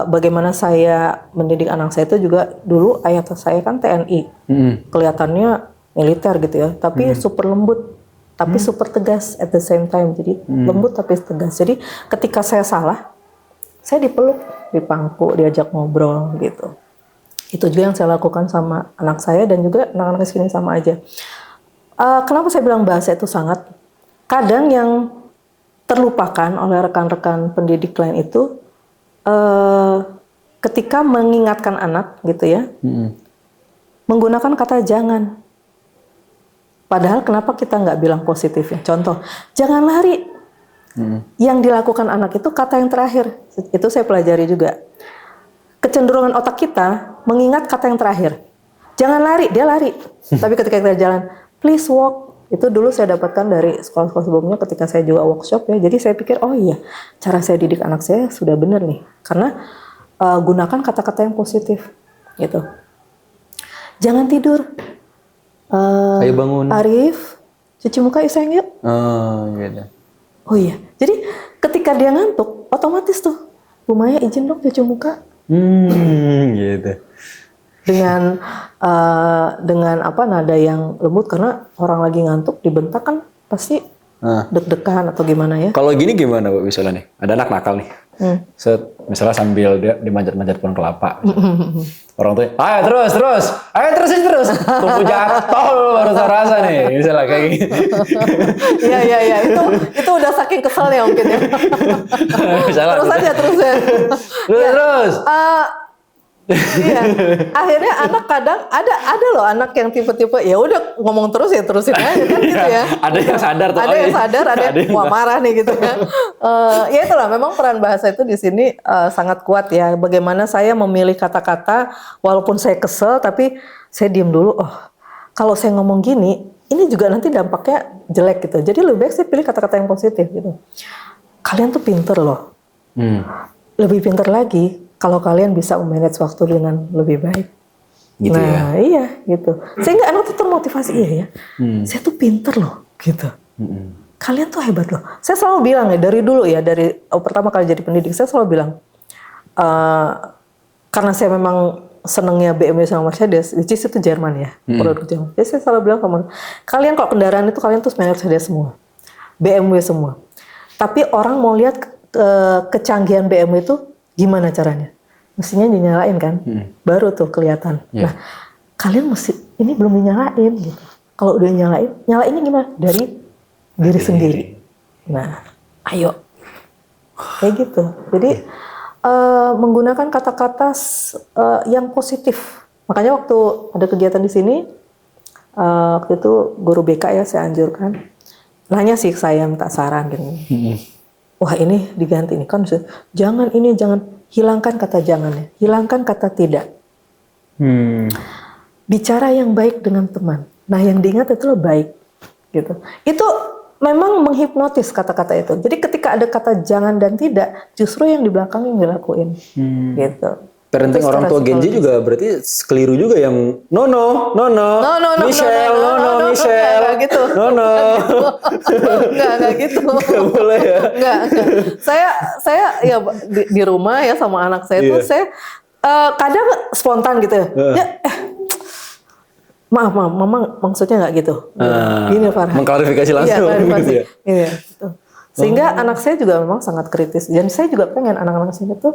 bagaimana saya mendidik anak saya itu juga dulu ayah saya kan TNI. Kelihatannya militer gitu ya, tapi super lembut, tapi super tegas at the same time. Jadi lembut tapi tegas. Jadi ketika saya salah, saya dipeluk, dipangku, diajak ngobrol gitu. Itu juga yang saya lakukan sama anak saya dan juga anak-anak sini sama aja. Kenapa saya bilang bahasa itu sangat? Kadang yang terlupakan oleh rekan-rekan pendidik lain itu ketika mengingatkan anak gitu ya. menggunakan kata jangan. Padahal kenapa kita nggak bilang positifnya? Contoh, jangan lari. Yang dilakukan anak itu kata yang terakhir. Itu saya pelajari juga. Kecenderungan otak kita mengingat kata yang terakhir. Jangan lari, dia lari. Tapi ketika kita jalan, please walk. Itu dulu saya dapatkan dari sekolah-sekolah sebelumnya ketika saya juga workshop ya. Jadi saya pikir, oh iya, cara saya didik anak saya sudah benar nih. Karena gunakan kata-kata yang positif. Gitu. Jangan tidur. Ayo bangun. Arif, cuci muka yuk sayang yuk. Oh, gitu. Oh iya, jadi ketika dia ngantuk, otomatis tuh, Bu Maya izin dong cuci muka. Gitu. Dengan apa nada yang lembut, karena orang lagi ngantuk dibentak kan pasti deg-degan atau gimana ya. Kalau gini gimana Bu misalnya nih, ada anak nakal nih. Misalnya sambil dia dimanjat-manjat pohon kelapa. Orang tuh, ayo terus, ayo terus. Tunggu jatuh baru rasa nih, misalnya kayak gitu. Iya, itu udah saking keselnya mungkin ya. Terus aja. Terus. Iya, akhirnya anak kadang ada loh anak yang tipe-tipe ya udah ngomong terus ya terusin aja kan gitu ya. Ada yang sadar tuh. Ada yang sadar, ada yang wah marah nih gitu ya. Ya itulah memang peran bahasa itu di sini sangat kuat ya. Bagaimana saya memilih kata-kata walaupun saya kesel tapi saya diem dulu. Oh, kalau saya ngomong gini, ini juga nanti dampaknya jelek gitu. Jadi lebih baik saya pilih kata-kata yang positif gitu. Kalian tuh pinter loh. Lebih pinter lagi kalau kalian bisa memanage waktu dengan lebih baik. Gitu nah, ya? Iya gitu. Sehingga anak tuh termotivasi, iya ya. Saya tuh pinter loh, gitu. Kalian tuh hebat loh. Saya selalu bilang ya, dari dulu ya, dari pertama kali jadi pendidik, saya selalu bilang, karena saya memang senengnya BMW sama Mercedes, which is itu Jerman ya, produk Jerman. Jadi saya selalu bilang, kalian kalau kendaraan itu kalian tuh Mercedes semua, BMW semua. Tapi orang mau lihat kecanggihan BMW itu, gimana caranya? Mestinya dinyalain kan? Baru tuh kelihatan. Nah, kalian mesti, ini belum dinyalain gitu. Kalau udah nyalainnya gimana? Dari diri sendiri. Nah, ayo. Kayak gitu. Jadi, menggunakan kata-kata yang positif. Makanya waktu ada kegiatan di sini, waktu itu guru BK ya saya anjurkan. Nanya sih saya minta saran gini. Wah ini diganti nih kan, jangan ini, jangan, hilangkan kata jangannya, hilangkan kata tidak. Bicara yang baik dengan teman. Nah yang diingat itu loh baik, gitu. Itu memang menghipnotis kata-kata itu. Jadi ketika ada kata jangan dan tidak, justru yang di belakang yang dilakuin, gitu. Parenting orang tua Gen Z juga berarti keliru juga yang no, Michelle, Nggak gitu. Nggak gitu. Nggak boleh ya? Nggak. Saya ya di rumah ya sama anak saya tuh saya kadang spontan gitu ya. Maaf, mama maksudnya nggak gitu. Gini Farhan. Mengklarifikasi langsung. Iya, klarifikasi. Gitu ya? Iya, gitu. Sehingga anak saya juga memang sangat kritis. Dan saya juga pengen anak-anak saya itu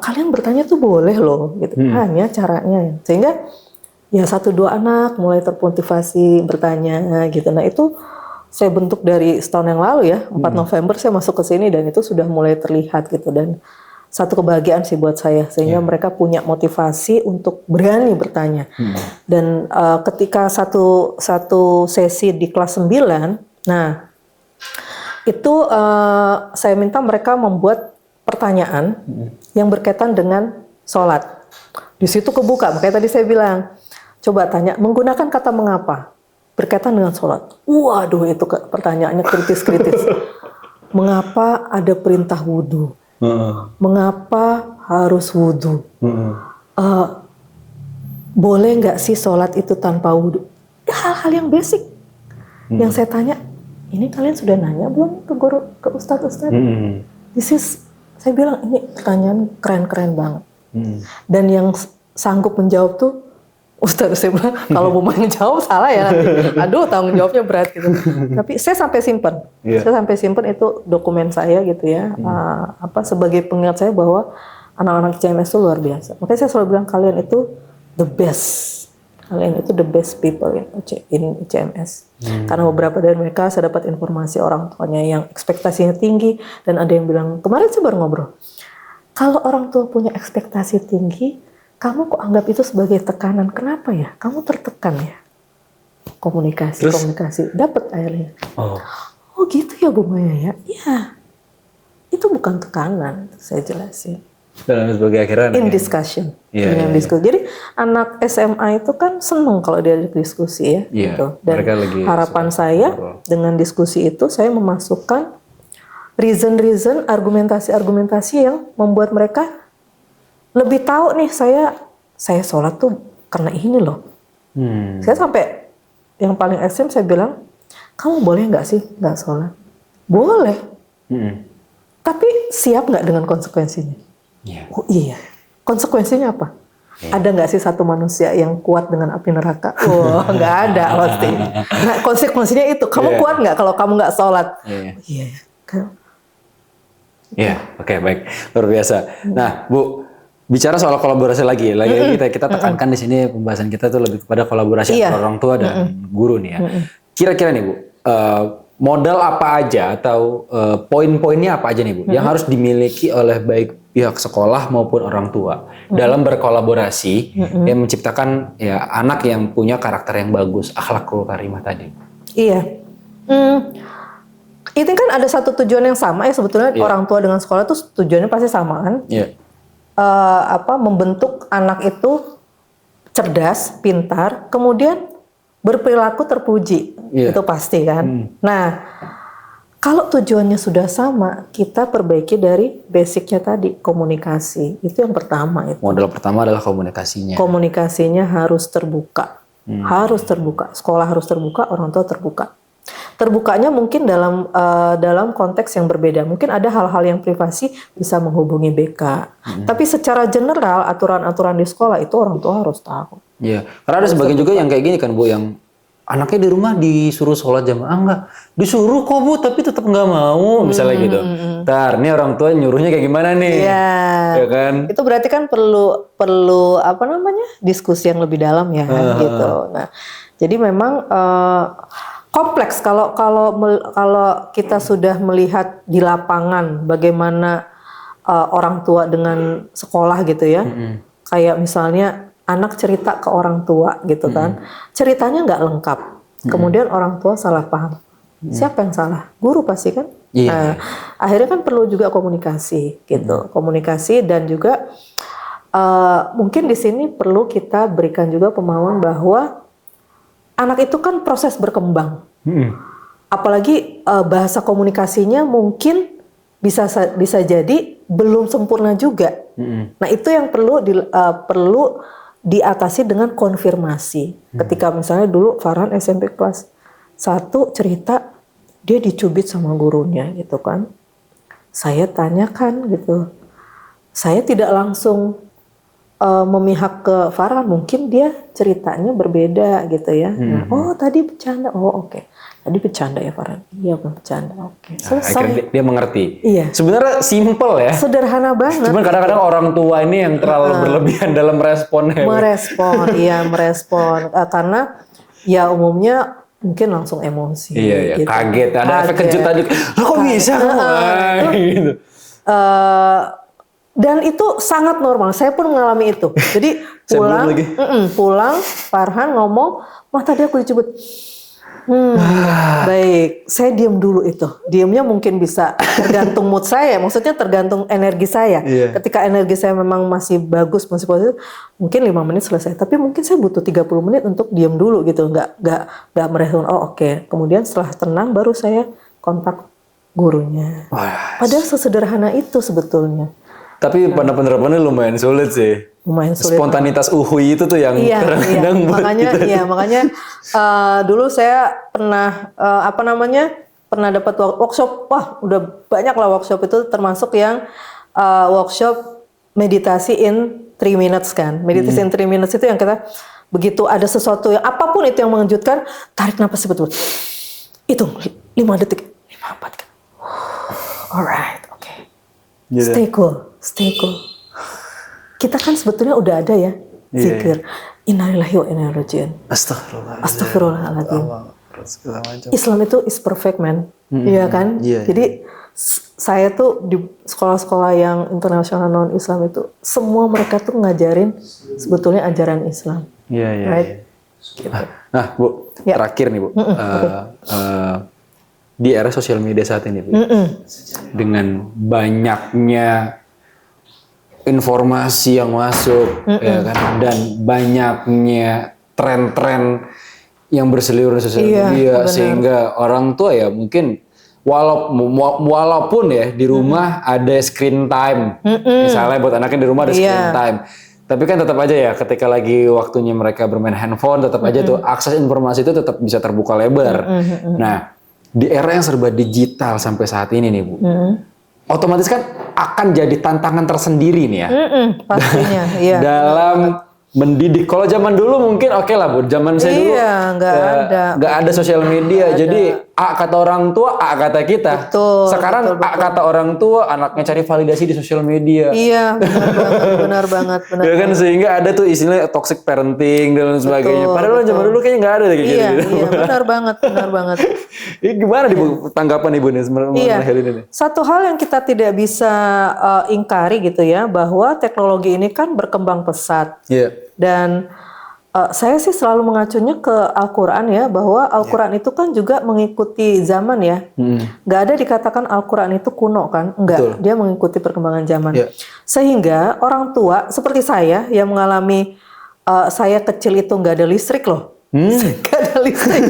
kalian bertanya tuh boleh loh, gitu. Hanya caranya. Sehingga ya 1-2 anak mulai termotivasi bertanya, gitu. Nah itu saya bentuk dari setahun yang lalu ya, 4 November saya masuk ke sini dan itu sudah mulai terlihat gitu. Dan satu kebahagiaan sih buat saya, sehingga mereka punya motivasi untuk berani bertanya. Dan ketika satu sesi di kelas 9, nah itu saya minta mereka membuat pertanyaan yang berkaitan dengan sholat. Di situ kebuka, makanya tadi saya bilang, coba tanya menggunakan kata mengapa berkaitan dengan sholat. Waduh itu pertanyaannya kritis-kritis. Mengapa ada perintah wudhu? Mengapa harus wudhu? Boleh nggak sih sholat itu tanpa wudhu? Hal-hal yang basic. Yang saya tanya, ini kalian sudah nanya belum ke guru, ke ustadz-ustadz? Saya bilang ini pertanyaan keren-keren banget. Dan yang sanggup menjawab tuh ustadz. Saya bilang kalau Bu Maya jawab salah ya nanti. Aduh tanggung jawabnya berat gitu. Tapi saya sampai simpen. Saya sampai simpen itu dokumen saya gitu ya. Sebagai pengingat saya bahwa anak-anak ICMS itu luar biasa. Makanya saya selalu bilang kalian itu the best. Kalian itu the best people in ICMS. Karena beberapa dari mereka saya dapat informasi orang tuanya yang ekspektasinya tinggi, dan ada yang bilang, kemarin saya baru ngobrol, kalau orang tua punya ekspektasi tinggi, kamu kok anggap itu sebagai tekanan? Kenapa ya? Kamu tertekan ya? Komunikasi, Terus? komunikasi. Dapat akhirnya. Oh Gitu ya Bu Maya ya? Iya. Itu bukan tekanan, saya jelasin. dan sebagai akhirnya In discussion. Iya, Dengan iya, diskusi. Jadi anak SMA itu kan seneng kalau dia diskusi ya. Iya, Gitu. Dan mereka lagi harapan saya dengan diskusi itu saya memasukkan reason-reason, argumentasi-argumentasi yang membuat mereka lebih tahu nih saya sholat tuh karena ini loh. Saya sampai yang paling ekstrem saya bilang, kamu boleh nggak sih nggak sholat? Boleh. Tapi siap nggak dengan konsekuensinya? Iya. Oh iya. Konsekuensinya apa? Ada nggak sih satu manusia yang kuat dengan api neraka? Wah, nggak ada pasti. Nah, konsekuensinya itu. Kamu kuat nggak kalau kamu nggak sholat? Iya. Iya, oke, baik, luar biasa. Nah, Bu, bicara soal kolaborasi lagi kita tekankan di sini pembahasan kita tuh lebih kepada kolaborasi antara orang tua dan guru nih ya. Kira-kira nih Bu, modal apa aja atau poin-poinnya apa aja nih Bu, yang harus dimiliki oleh baik pihak sekolah maupun orang tua dalam berkolaborasi yang menciptakan ya anak yang punya karakter yang bagus, akhlakul karimah tadi. Iya. Itu kan ada satu tujuan yang sama ya sebetulnya orang tua dengan sekolah tuh tujuannya pasti sama kan? Iya. Membentuk anak itu cerdas, pintar, kemudian berperilaku terpuji, itu pasti kan. Nah, kalau tujuannya sudah sama, kita perbaiki dari basicnya tadi, komunikasi. Itu yang pertama. Modal pertama adalah komunikasinya. Komunikasinya harus terbuka, harus terbuka. Sekolah harus terbuka, orang tua terbuka. Terbukanya mungkin dalam konteks yang berbeda. Mungkin ada hal-hal yang privasi bisa menghubungi BK. Tapi secara general aturan-aturan di sekolah itu orang tua harus tahu. Iya, karena ada sebagian juga yang kayak gini kan Bu, yang anaknya di rumah disuruh sholat jamaah enggak, disuruh kok Bu, tapi tetap nggak mau, misalnya gitu. Ntar, nih orang tua nyuruhnya kayak gimana nih? Iya. Ya kan? Itu berarti kan perlu apa namanya diskusi yang lebih dalam ya, gitu. Nah, jadi memang kompleks kalau kita sudah melihat di lapangan bagaimana orang tua dengan sekolah gitu ya, kayak misalnya anak cerita ke orang tua gitu kan, ceritanya nggak lengkap, kemudian orang tua salah paham, siapa yang salah? Guru pasti kan. Nah, akhirnya kan perlu juga komunikasi gitu, komunikasi dan juga mungkin di sini perlu kita berikan juga pemahaman bahwa anak itu kan proses berkembang, apalagi bahasa komunikasinya mungkin bisa jadi belum sempurna juga. Nah itu yang perlu diatasi dengan konfirmasi. Ketika misalnya dulu Farhan SMP kelas 1 cerita dia dicubit sama gurunya gitu kan, saya tanyakan gitu, saya tidak langsung memihak ke Farhan, mungkin dia ceritanya berbeda gitu ya. Nah, oh tadi bercanda, oh oke. Tadi bercanda ya Farhan? Iya bercanda, oke. Selesai. Akhirnya dia mengerti. Iya. Sebenarnya simple ya. Sederhana banget. Cuman kadang-kadang orang tua ini yang terlalu berlebihan dalam responnya. Merespon. Karena ya umumnya mungkin langsung emosi. Iya, gitu. kaget. Ada efek kejut tadi. Lo kok bisa? Gitu. Dan itu sangat normal. Saya pun mengalami itu. Jadi pulang, Farhan ngomong, "Mah tadi aku dicubit." Baik, saya diam dulu itu. Diamnya mungkin bisa tergantung mood saya, maksudnya tergantung energi saya. Ketika energi saya memang masih bagus, masih positif, mungkin 5 menit selesai. Tapi mungkin saya butuh 30 menit untuk diam dulu gitu, nggak merespon. Oh oke. Kemudian setelah tenang baru saya kontak gurunya. Padahal sesederhana itu sebetulnya. Tapi penerapannya lumayan sulit sih. Lumayan sulit. Spontanitas uhui itu tuh yang kadang-kadang makanya dulu saya pernah pernah dapat workshop. Wah, udah banyak lah workshop itu, termasuk yang workshop meditasi in 3 minutes kan. Meditasi in 3 minutes itu yang kita begitu ada sesuatu yang apapun itu yang mengejutkan, tarik napas betul. Hitung 5 detik, 5, 4 kan. Alright, oke. Stay cool. Kita kan sebetulnya udah ada ya zikir. Innalillahi wa inna ilaihi raji'un. Astagfirullahaladzim. Islam itu is perfect man, iya kan? Jadi Saya tuh di sekolah-sekolah yang internasional non-Islam itu semua mereka tuh ngajarin sebetulnya ajaran Islam. Iya, iya. Right? Gitu. Nah, Bu, terakhir nih, Bu. Di era sosial media saat ini, Bu. Dengan banyaknya informasi yang masuk, ya kan, dan banyaknya tren-tren yang berseliweran di sosial media, sehingga orang tua ya mungkin walaupun ya di rumah ada screen time, misalnya buat anaknya di rumah ada screen time, tapi kan tetap aja ya ketika lagi waktunya mereka bermain handphone, tetap aja tuh akses informasi itu tetap bisa terbuka lebar. Nah, di era yang serba digital sampai saat ini nih, Bu, otomatis kan akan jadi tantangan tersendiri nih ya, pastinya, iya. Dalam mendidik. Kalau zaman dulu mungkin oke lah, Bu. Zaman saya dulu nggak ada sosial media. Jadi A kata orang tua, A kata kita. Betul, sekarang A kata orang tua, anaknya cari validasi di sosial media. Iya, benar banget. Ya kan, sehingga ada tuh istilahnya toxic parenting dan sebagainya. Padahal zaman dulu kayaknya nggak ada kayak gitu. Iya, benar banget. Ini gimana nih, Bu, tanggapan Ibu nih mengenai hal ini? Satu hal yang kita tidak bisa ingkari gitu ya, bahwa teknologi ini kan berkembang pesat. Iya. Dan saya sih selalu mengacunya ke Al-Quran ya, bahwa Al-Quran itu kan juga mengikuti zaman ya. Nggak ada dikatakan Al-Quran itu kuno kan, enggak. Dia mengikuti perkembangan zaman. Sehingga orang tua seperti saya yang mengalami, saya kecil itu nggak ada listrik loh. Nggak ada listrik.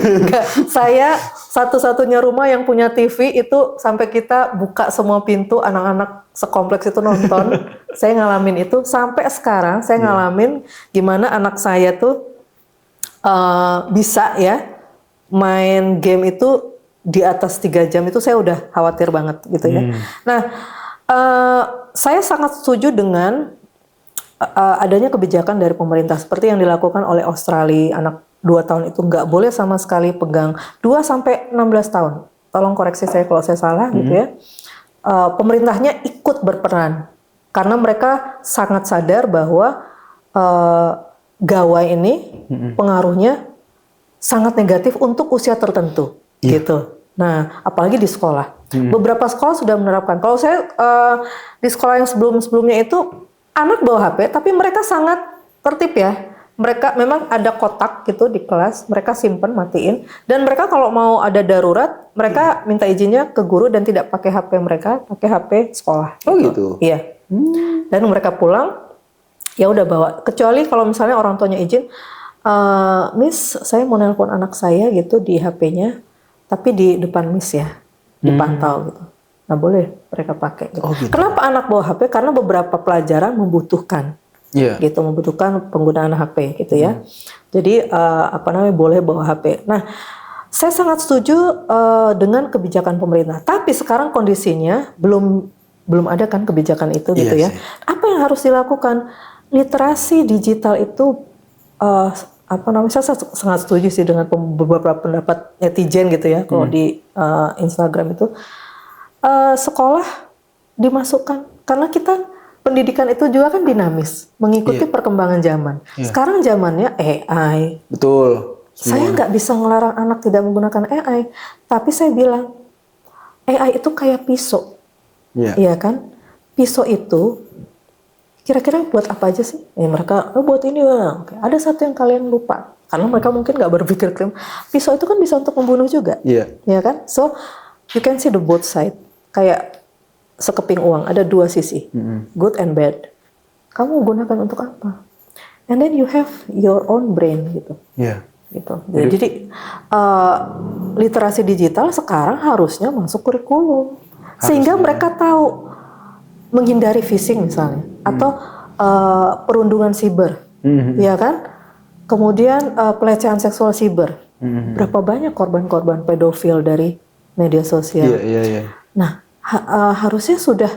Saya satu-satunya rumah yang punya TV itu sampai kita buka semua pintu, anak-anak sekompleks itu nonton. Saya ngalamin itu sampai sekarang. Saya ngalamin gimana anak saya tuh bisa ya main game itu di atas 3 jam itu saya udah khawatir banget gitu ya. Nah, saya sangat setuju dengan adanya kebijakan dari pemerintah seperti yang dilakukan oleh Australia. Anak 2 tahun itu nggak boleh sama sekali pegang, 2 sampai 16 tahun. Tolong koreksi saya kalau saya salah gitu ya. Pemerintahnya ikut berperan karena mereka sangat sadar bahwa gawai ini pengaruhnya sangat negatif untuk usia tertentu gitu. Nah, apalagi di sekolah. Beberapa sekolah sudah menerapkan. Kalau saya di sekolah yang sebelumnya itu anak bawa HP, tapi mereka sangat tertib ya. Mereka memang ada kotak gitu di kelas, mereka simpen, matiin, dan mereka kalau mau ada darurat, mereka minta izinnya ke guru dan tidak pakai HP mereka, pakai HP sekolah. Oh gitu? Iya. Dan mereka pulang, ya udah bawa. Kecuali kalau misalnya orang tuanya izin, Miss, saya mau nelpon anak saya gitu di HP-nya, tapi di depan Miss ya, dipantau gitu. Nah boleh mereka pakai. Gitu. Oh, gitu. Kenapa anak bawa HP? Karena beberapa pelajaran membutuhkan. Gitu, membutuhkan penggunaan HP gitu ya. Jadi boleh bawa HP. Nah, saya sangat setuju dengan kebijakan pemerintah. Tapi sekarang kondisinya belum ada kan kebijakan itu gitu ya. Apa yang harus dilakukan? Literasi digital itu saya sangat setuju sih dengan beberapa pendapat netizen gitu ya. Kalau di Instagram itu sekolah dimasukkan karena kita pendidikan itu juga kan dinamis, mengikuti perkembangan zaman. Sekarang zamannya AI. Betul. Saya nggak bisa ngelarang anak tidak menggunakan AI, tapi saya bilang AI itu kayak pisau, iya kan? Pisau itu kira-kira buat apa aja sih? Mereka buat ini bang. Ada satu yang kalian lupa, karena mereka mungkin nggak berpikir krim. Pisau itu kan bisa untuk membunuh juga, ya kan? So you can see the both side, kayak sekeping uang, ada 2 sisi, good and bad. Kamu gunakan untuk apa? And then you have your own brain gitu. Gitu. Jadi literasi digital sekarang harusnya masuk kurikulum, sehingga mereka tahu menghindari phishing misalnya, atau perundungan siber, ya kan? Kemudian pelecehan seksual siber. Berapa banyak korban-korban pedofil dari media sosial? Nah. Harusnya sudah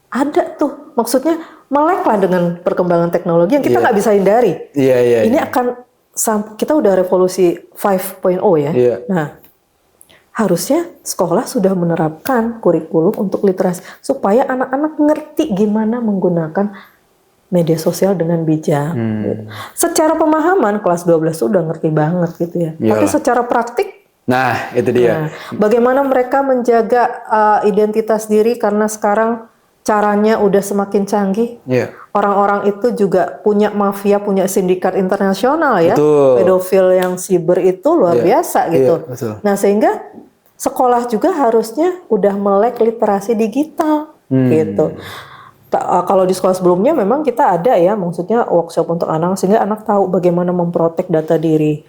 ada tuh, maksudnya meleklah dengan perkembangan teknologi yang kita nggak bisa hindari. Ini akan kita udah revolusi 5.0 ya. Nah, harusnya sekolah sudah menerapkan kurikulum untuk literasi supaya anak-anak ngerti gimana menggunakan media sosial dengan bijak. Gitu. Secara pemahaman kelas 12 sudah ngerti banget gitu ya. Tapi secara praktik Nah, itu dia. Nah, bagaimana mereka menjaga identitas diri karena sekarang caranya udah semakin canggih. Iya. Orang-orang itu juga punya mafia, punya sindikat internasional ya. Betul. Pedofil yang siber itu luar biasa gitu. Iya, betul. Nah, sehingga sekolah juga harusnya udah melek literasi digital gitu. Kalau di sekolah sebelumnya memang kita ada ya, maksudnya workshop untuk anak sehingga anak tahu bagaimana memprotek data diri.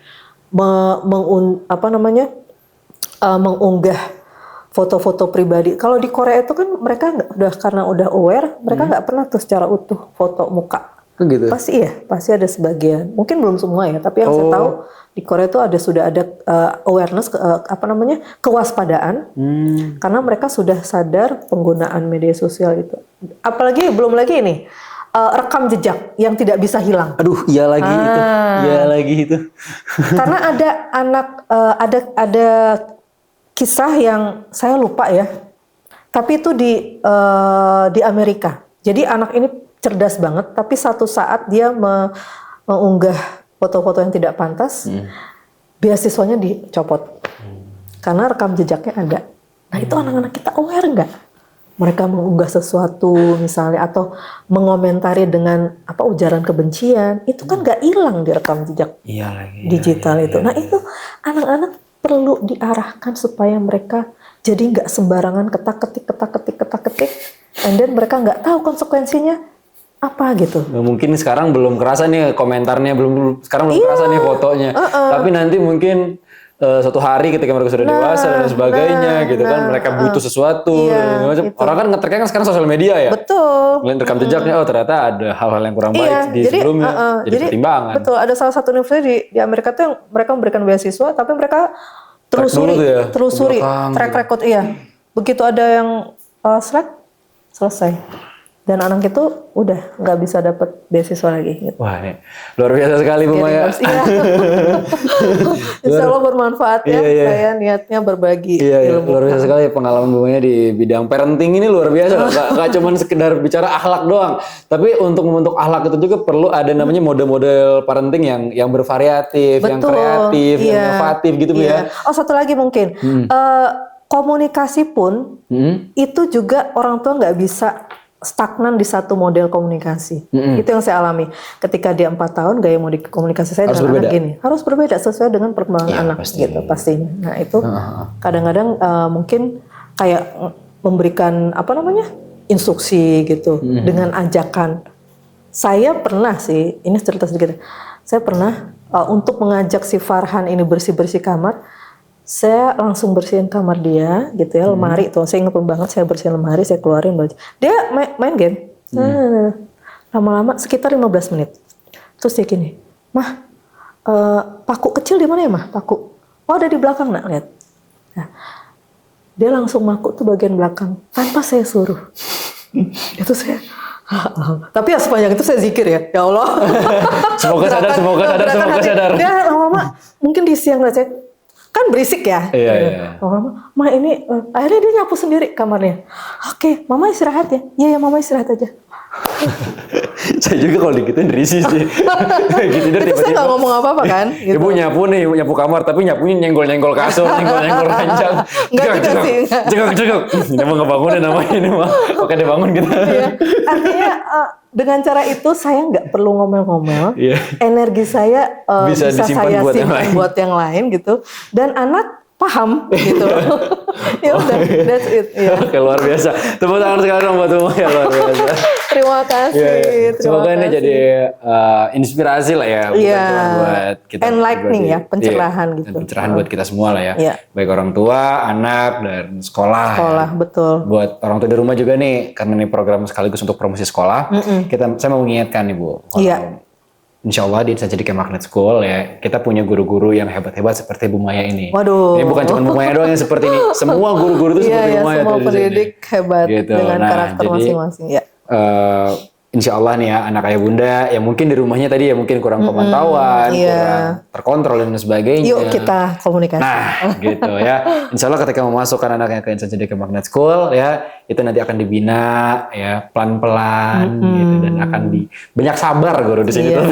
Mengunggah foto-foto pribadi. Kalau di Korea itu kan mereka karena udah aware, mereka nggak pernah tuh secara utuh foto muka. Gitu. Pasti ada sebagian. Mungkin belum semua ya, tapi yang saya tahu di Korea itu sudah ada awareness kewaspadaan, karena mereka sudah sadar penggunaan media sosial itu. Apalagi belum lagi ini. Rekam jejak yang tidak bisa hilang. Aduh, iya lagi itu. Karena ada ada kisah yang saya lupa ya. Tapi itu di Amerika. Jadi anak ini cerdas banget, tapi satu saat dia mengunggah foto-foto yang tidak pantas, beasiswanya dicopot. Karena rekam jejaknya ada. Nah, itu anak-anak kita aware nggak? Mereka mengunggah sesuatu misalnya atau mengomentari dengan ujaran kebencian, itu kan nggak hilang di rekam jejak digital itu. Nah, itu anak-anak perlu diarahkan supaya mereka jadi nggak sembarangan ketak-ketik, and then mereka nggak tahu konsekuensinya apa gitu. Nah, mungkin sekarang belum kerasa nih komentarnya, belum kerasa nih fotonya, tapi nanti mungkin suatu hari ketika mereka sudah dewasa dan sebagainya gitu kan, mereka butuh sesuatu gitu. Orang kan ngetriknya kan sekarang sosial media ya. Betul. Ngeliat rekam jejaknya, ternyata ada hal-hal yang kurang baik di sebelumnya, jadi pertimbangan. Betul, ada salah satu universitas di Amerika tuh yang mereka memberikan beasiswa, tapi mereka telusuri track record Begitu ada yang selesai. Dan anak itu udah nggak bisa dapat beasiswa lagi. Gitu. Wah, ini luar biasa sekali Bu Maya. Insya Allah bermanfaat ya. Saya niatnya berbagi ilmu. Luar biasa sekali pengalaman Bu Maya di bidang parenting ini luar biasa. Gak cuma sekedar bicara akhlak doang, tapi untuk membentuk akhlak itu juga perlu ada namanya model-model parenting yang bervariatif, yang kreatif, yang inovatif gitu Bu ya. Oh, satu lagi mungkin komunikasi pun itu juga orang tua nggak bisa stagnan di satu model komunikasi. Itu yang saya alami. Ketika dia 4 tahun, gaya komunikasi saya dengan anak gini. Harus berbeda sesuai dengan perkembangan anak gitu pastinya. Nah, itu kadang-kadang mungkin kayak memberikan instruksi gitu dengan ajakan. Saya pernah sih, ini cerita sedikit. Saya pernah untuk mengajak si Farhan ini bersih-bersih kamar. Saya langsung bersihin kamar dia gitu ya, lemari tuh. Saya ingat banget, saya bersihin lemari, saya keluarin baju. Dia main game. Lama-lama sekitar 15 menit. Terus dia gini, "Mah, paku kecil di mana ya, Mah? Paku." "Oh, ada di belakang, Nak, lihat." Nah, dia langsung makuk tuh bagian belakang tanpa saya suruh. Itu saya tapi ya sepanjang itu saya zikir ya Allah. Semoga sadar. Dia lama-lama mungkin di siang aja kan berisik ya. Iya. Mama ini akhirnya dia nyapu sendiri kamarnya. Oke, Mama istirahat ya. Iya, Mama istirahat aja. Saya juga kalau digituin risih sih. Gitu itu saya nggak ngomong apa-apa kan. Gitu. Ibu nyapu kamar tapi nyapunya nyenggol-nyenggol kasur, nyenggol-nyenggol ranjang. Cegak. Emang ngebangunin namanya ini mah. Oke, dia bangun gitu. Iya. Artinya dengan cara itu saya nggak perlu ngomel-ngomel. Energi saya bisa saya simpan buat yang lain gitu. Dan anak paham gitu. Ya udah, that's it. Oke, luar biasa. Tepuk tangan sekali dong buat semua ya, luar biasa. Terima kasih. Semoga ini jadi inspirasi lah ya buat kita. Enlightening ya, pencerahan gitu. Pencerahan buat kita semua lah ya. Baik orang tua, anak, dan sekolah. Sekolah, betul. Buat orang tua di rumah juga nih, karena ini program sekaligus untuk promosi sekolah. Saya mau mengingatkan nih Bu. Insya Allah di Insan Cedik Magnet School ya, kita punya guru-guru yang hebat-hebat seperti Bu Maya ini. Waduh. Ini bukan cuma Bu Maya doang yang seperti ini. Semua guru-guru itu seperti Bu Maya. Semua pendidik hebat gitu. Dengan karakter masing-masing. insya Allah nih ya anak ayah bunda yang mungkin di rumahnya tadi ya mungkin kurang pemantauan, kurang terkontrol dan sebagainya. Yuk kita komunikasi. Nah gitu ya. Insya Allah ketika memasukkan anaknya ke Insan Cendekia Magnet School ya itu nanti akan dibina ya pelan-pelan gitu dan akan banyak sabar guru di sini tuh.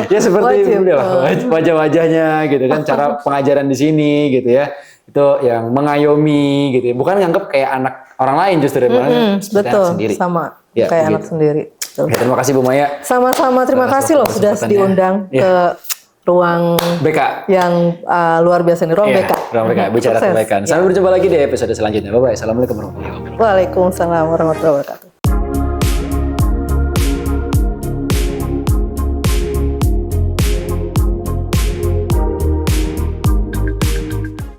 Ya seperti inilah wajah-wajahnya gitu kan cara pengajaran di sini gitu ya. Itu yang mengayomi gitu ya. Bukan nganggap kayak anak orang lain justru betul, sendiri. Sama ya, kayak anak sendiri. Ya, terima kasih Bu Maya. Sama-sama, terima kasih loh sudah diundang ke ruang BK yang luar biasa nih, ruang BK. Ruang BK, bicara kebaikan. Sampai berjumpa lagi di episode selanjutnya. Bye-bye. Assalamualaikum warahmatullahi wabarakatuh. Waalaikumsalam warahmatullahi wabarakatuh.